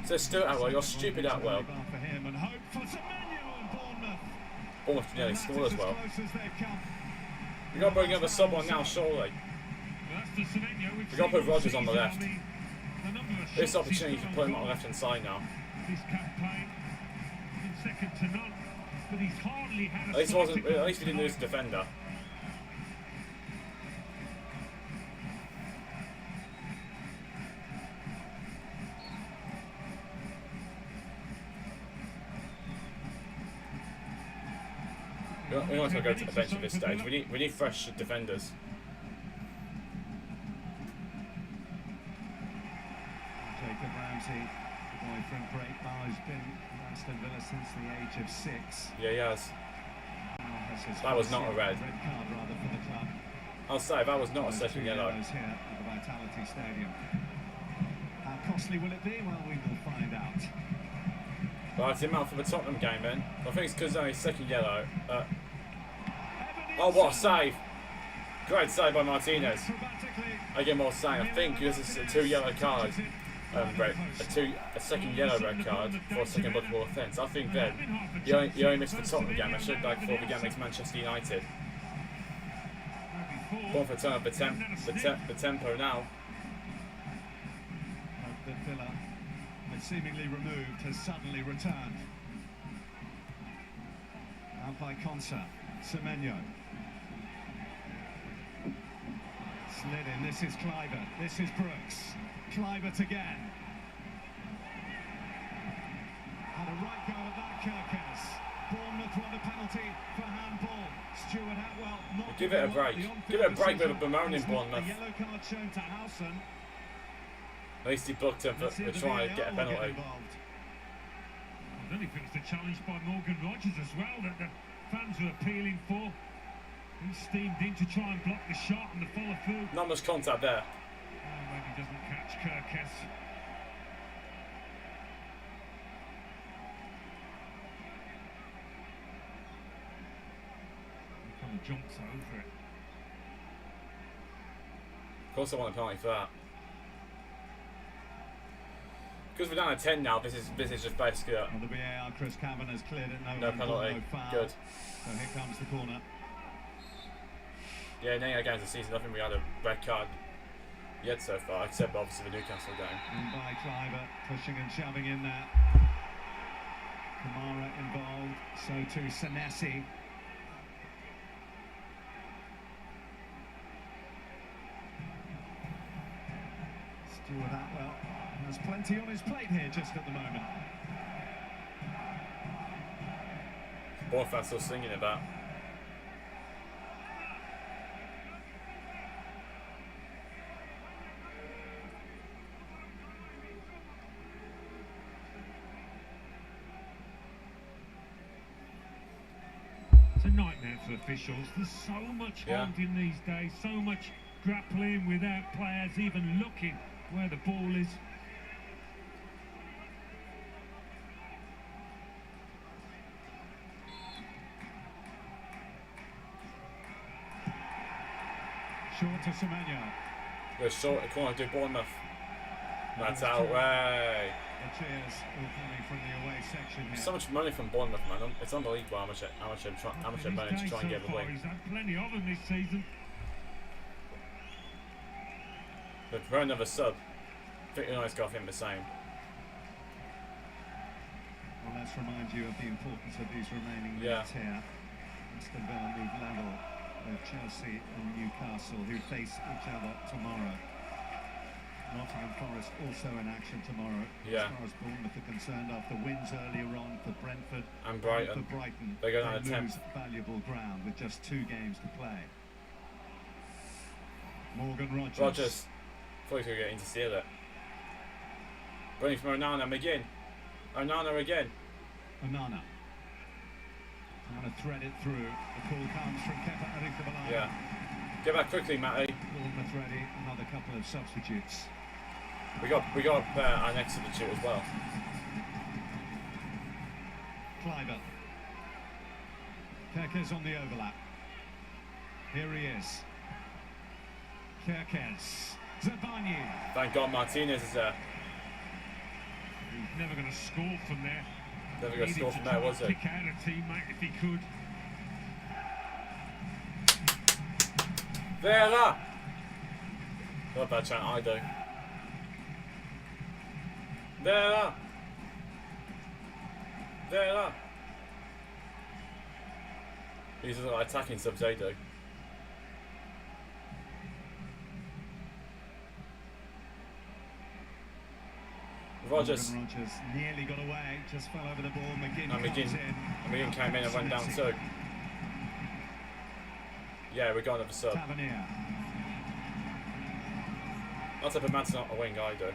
So still Atwell, you're stupid Atwell. For him and hope for Semenyo and Bournemouth. Bournemouth nearly scored as well. Close as they've come. We've got to bring another sub on now, surely. We've got to put Rodgers on the left. This opportunity to put him on the left hand side now. This campaign in second to none, but he's hardly had At least we didn't lose the defender. We're not going to go to the bench at this stage. We need fresh defenders. Jacob Ramsey, the boy from Great Bar, who's been at Aston Villa since the age of 6. Yeah, he has. That was not a red. Red card rather for the club. I'll say that was not a second yellow. Here at the Vitality Stadium. How costly will it be? Well, we will find out. Right, him out for the Tottenham game then. I think it's because only second yellow. Oh, what a save! Great save by Martinez. Again, what I was saying, I think this is a 2 yellow card. A second yellow red card for a second bookable offence. I think then you only missed the Tottenham game. I should like for the game against Manchester United. Going for turn up the tempo now. Hope that Villa, seemingly removed, has suddenly returned. Out by Konsa, Semenyo. Slid in, this is Kluivert, this is Brooks. Kluivert again. Had a right go at that, Kirkes. Bournemouth won a penalty for handball. Stuart Atwell not give it a break. Give it a break with a bemoaning Bournemouth. A yellow card shown to Howson. At least he booked him for trying to get a penalty. I don't think it was the challenge by Morgan Rodgers as well that the fans were appealing for. He steamed in to try and block the shot and the follow through. Not much contact there. Oh, maybe he doesn't catch Kirkes. He kind of jumps over it. Of course I want a penalty for that. Because we're down at 10 now, this is just basically Well, the VAR, Chris Cavan has cleared it. no penalty. No foul. Good. So here comes the corner. Yeah, in any games of the season, I think we had a red card yet so far, except obviously the Newcastle game. In by Kluivert, pushing and shoving in there. Kamara involved, so too Senesi. Stuart Atwell has plenty on his plate here just at the moment. Bournemouth fans still singing about. It's a nightmare for officials. There's so much holding these days, so much grappling without players even looking where the ball is. Short to Semenyo. Go short, come on, do Bournemouth. That's out, way. The cheers all coming from the away section here. So much money from Bournemouth, man. It's unbelievable how much they managed to try and get away. He's had plenty of them this season. But for another sub, I think United's got him the same. Well, let's remind you of the importance of these remaining minutes here. Aston Villa move level with Chelsea and Newcastle, who face each other tomorrow. Nottingham Forest also in action tomorrow. Yeah. As far as Bournemouth are concerned, after wins earlier on for Brentford and Brighton, they go down to 10th. lose valuable ground with just 2 games to play. Morgan Rodgers. Thought he was going to get intercealed it. Bringing from Onana, McGinn. Onana again. Onana. Trying to thread it through. The call comes from Kepa Arrizabalaga. Yeah. Get back quickly, Matty. Bournemouth ready. Another couple of substitutes. We got our next substitute as well. Kluivert. Kirkes on the overlap. Here he is. Kirkes. Zabanyi. Thank God Martinez is there. He's never going to score from there. Never going to score from there, was he? Kick out a teammate if he could. Vera! Not a bad chant, I do. Vera! Vera! These are like attacking subs they do. Rogers. Rogers nearly got away, just fell over the ball. McGinn And McGinn came in and went down too. Yeah, we got another sub. Tavernier. I'll take a Madsen out the wing, I do.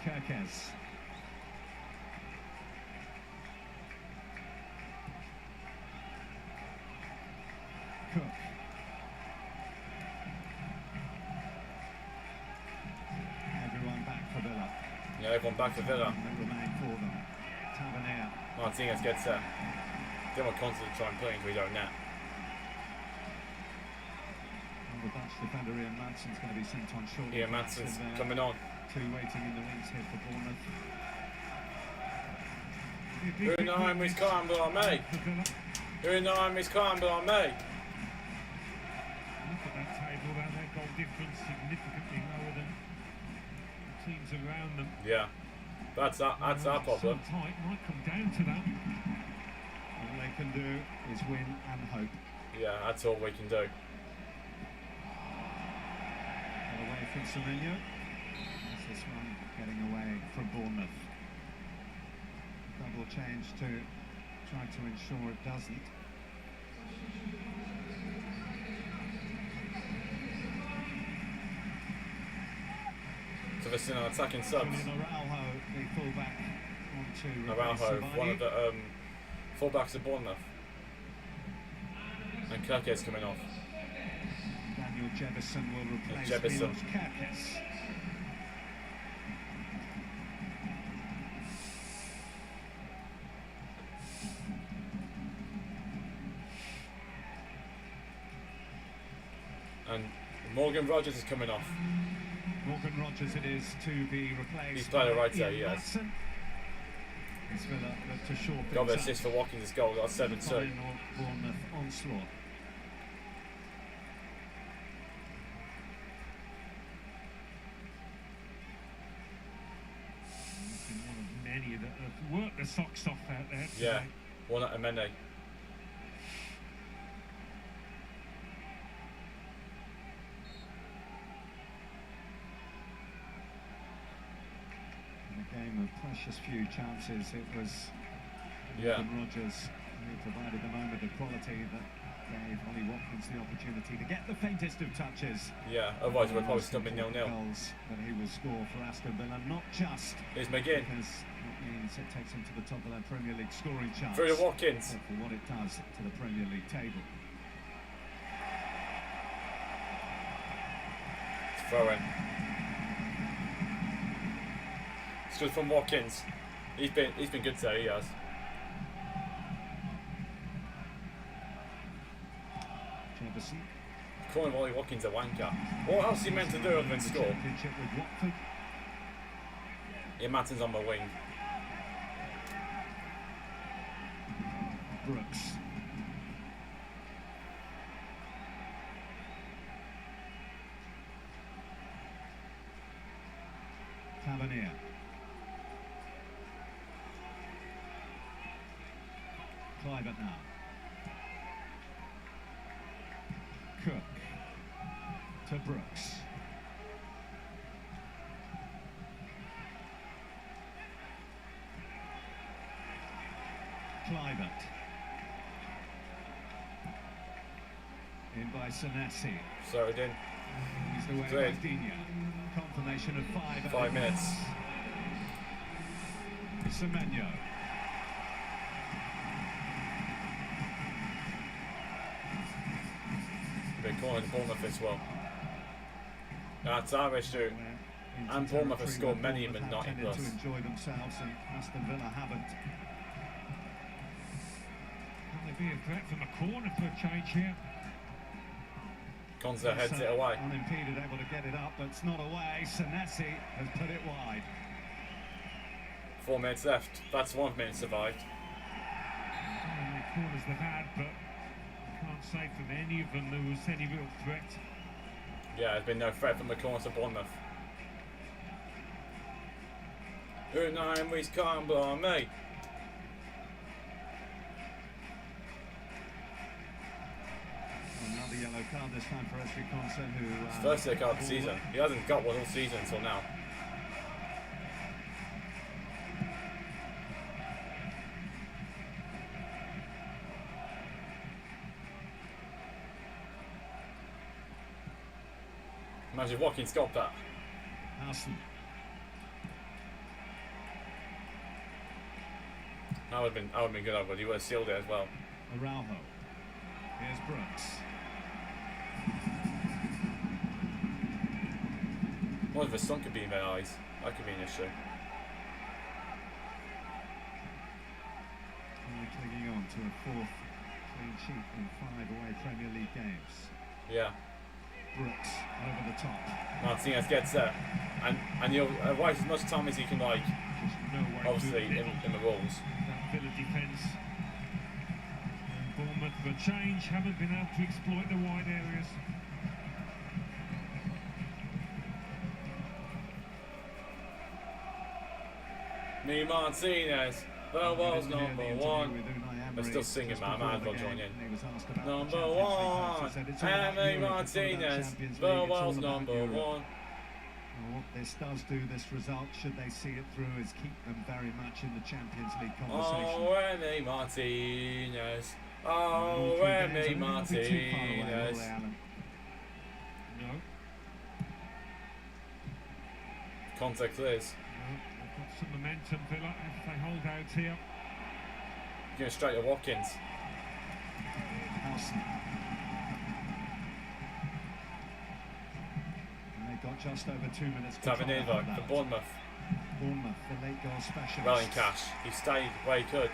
Kirkes. Cook. Everyone back for Villa. Yeah, everyone back for Villa. That remain for them. Tavernier. Martinez gets there. They want constantly try and play until we don't net. And the Dutch defender Ian Madson's going to be sent on short. Ian Madson's coming on. Two waiting in the wings here for Bournemouth. Unai is Campbell on me. Unai is Campbell on me. Look at that table there, their goal difference significantly lower than the teams around them. Yeah, that's our problem. So tight, might come down to that. All they can do is win and hope. Yeah, that's all we can do. Got away from Semenyo. This one getting away from Bournemouth. Double change to try to ensure it doesn't. So they're still attacking subs. Araujo, the fullback, onto Araujo, one of the fullbacks of Bournemouth. And Kirkes coming off. Daniel Jefferson will replace Jefferson. Milos Kirkes. And Morgan Rogers is coming off. Morgan Rogers it is to be replaced. He's playing right there, Ian yes. Maatsen. It's Villa look to shore Got the things assist up. for Watkins' goal, got 7-2. Final Bournemouth onslaught. He's been one of many that have worked the socks off out there today. Yeah, one out of many. In a game of precious few chances, it was Yeah. Morgan Rogers who provided the moment of quality that gave Ollie Watkins the opportunity to get the faintest of touches. Yeah, otherwise we're probably stumping 0-0. Goals that he will score for Aston Villa, not just Here's McGinn. because it means it takes him to the top of their Premier League scoring charts. Through to Watkins. But for what it does to the Premier League table. Throw in. It's good from Watkins. He's been good today, he has. Jefferson. Calling Ollie Watkins a wanker. What else is he meant to do other than The score? championship with Watford. Ian Matten's on my wing. Brooks. Tavernier. Clivert now. Cook to Brooks. Clivert. In by Senesi. So it in. He's the way Great. by Digne. Confirmation of 5. 5 minutes. Semenyo. Been calling Bournemouth as well. That's our issue. And Bournemouth have scored many, but not in plus. To enjoy themselves, and Aston Villa haven't. Can there be a threat from a corner for a change here? Konza heads it away. Unimpeded, able to get it up, but it's not away. Senesi has put it wide. 4 minutes left. That's 1 minute survived. How many corners they've had, but I can't say from any of them there was any real threat. Yeah, there's been no threat from the corners of Bournemouth. Unai Emery's can't blame me. Another yellow card this time for Esri Konsa, who... His first yellow card of the season. He hasn't got one all season until now. Imagine if Watkins got that. Aston. That would have been good, but he would have sealed it as well. Araujo. Here's Brooks. What if the sun could be in their eyes? That could be an issue. Only clinging on to a 4th clean sheet in 5 away Premier League games. Yeah. Brooks over the top. Martinez gets there. And you'll waste as much time as you can, like, Just no way obviously to in the rules. that Villa defence. And Bournemouth, for a change, haven't been able to exploit the wide areas. Me Martinez, the world's number one. They're still singing, man. I might as well join in. Number one, M.A. Martinez, the world's number one. What this does do, this result, should they see it through, is keep them very much in the Champions League conversation. Oh, M.A. Martinez. Oh, M.A. Martinez. No. Contact is. No, they've got some momentum, Villa, if they hold out here. Going straight to Watkins. Aston. And they got just over 2 minutes. Tavernier for Bournemouth. Bournemouth, the late goal specialist. Well in cash. He stayed where he could.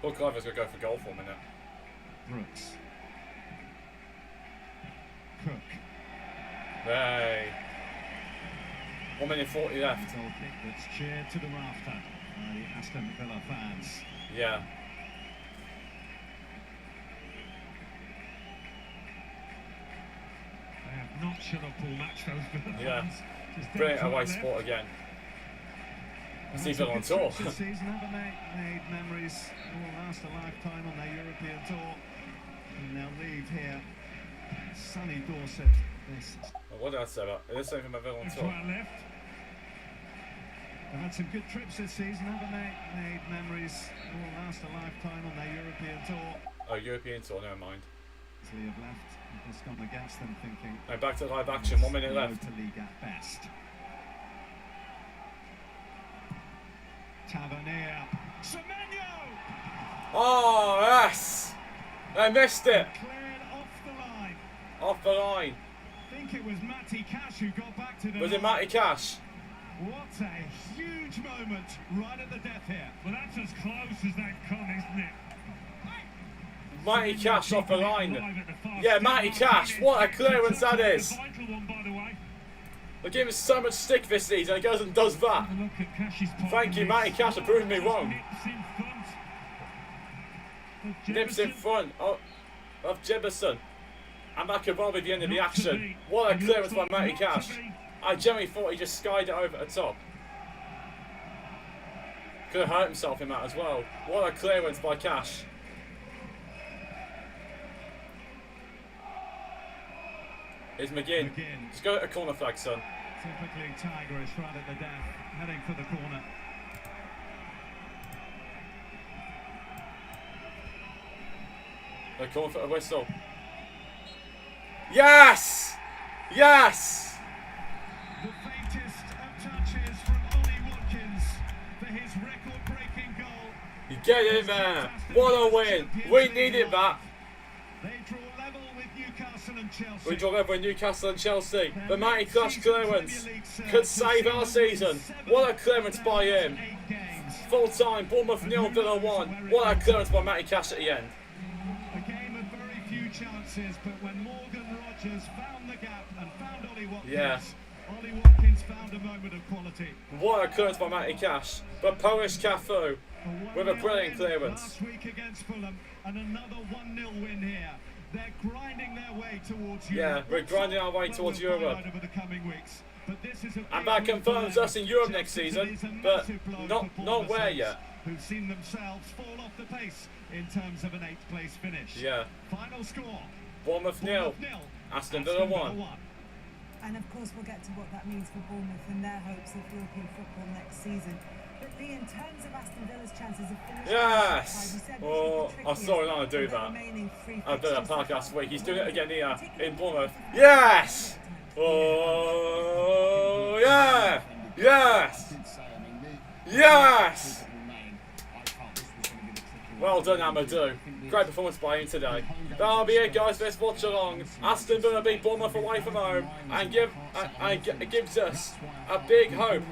Look, Ivor's going to go for goal for a minute. Brooks. Cook. Hey. 1 minute 40 left. Goal kick that's cheered to the rafter by the Aston Villa fans. Yeah. They have not shut up all match, those Villa Yeah. fans. Just Brilliant dead to away the sport left. again. And See that's a Villa on good tour. stretch this season, haven't they? Made memories will last a lifetime on their European tour. And they'll leave here. Sunny Dorset. This. What did I say about? Is this something about Villa on That's tour? right left. They've had some good trips this season, haven't they? Made memories will last a lifetime on their European tour. Oh, European tour, never mind. So you've left this gone against them, thinking. No, back to live action, 1 minute left. Europa League at best. Tavernier. Semenyo! Oh, yes! They missed it! Cleared off the line. Off the line. I think it was Matty Cash who got back to the Was it line. Matty Cash? What a huge moment right at the death here. Well, that's as close as they've come, isn't it? Matty Cash off the line. Live at the far Yeah, step. Matty Cash. What a clearance that is. The vital one, by the way. They give him so much stick this season, he goes and does that. Have a look at Cash's part Thank of you, this. Matty Cash, for proving me Just wrong. nips in front of Nips in Jefferson. front of Jefferson. And that could well be the end of the Not to action. be. What a It clearance looks by like Matty not Cash. to be. I generally thought he just skied it over the top. Could have hurt himself in that as well. What a clearance by Cash. Here's McGinn. McGinn. Just go at a corner flag, son. Typically Tigerish right at the death, heading for the corner. They're calling for a whistle. Yes! Yes! The faintest of touches from Ollie Watkins for his record-breaking goal. You get in there. What a win. We needed that. They draw level with Newcastle and Chelsea. We draw level with Newcastle and Chelsea. The Matty Cash clearance could save our season. What a clearance by him. 8 games. Full time, Bournemouth 0, Villa 1. What a clearance by Matty Cash at the end. A game of very few chances, but when Morgan Rogers found the gap and found Ollie Watkins, Ollie Watkins found a moment of quality. What a clearance by Matty Cash. But Polish Cafu with a brilliant clearance. Last week against Fulham, and another 1-0 win here. They're grinding their way towards Europe. Yeah, we're grinding our way towards Europe. Over the coming weeks. But this is and that confirms us in Europe next season, but not where yet. Who've seen themselves fall off the pace in terms of an 8th place finish. Yeah. Final score. Bournemouth 0, Aston Villa 1. And of course we'll get to what that means for Bournemouth and their hopes of European football next season. But Lee, in terms of Aston Villa's chances of finishing, yes! Oh, I saw him do that. I've done a podcast last week. He's doing it again here in Bournemouth. Yes! Oh, yeah! Yes! Yes! Well done, Amadou. Great performance by him today. That'll be it, guys, for this watch along. Aston Villa beat Bournemouth away from home and gives us a big hope,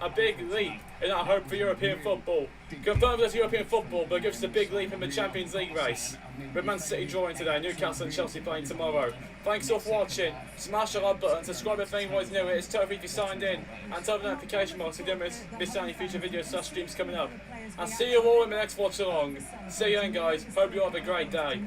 a big leap in our hope for European football. Confirms us European football, but gives us a big leap in the Champions League race. With Man City drawing today, Newcastle and Chelsea playing tomorrow. Thanks all for watching. Smash the like button, subscribe if anyone's new. It's totally if you signed in, and turn the notification box so you don't miss any future videos / streams coming up. And see you all in the next watch along. See you then, guys. Hope you have a great day.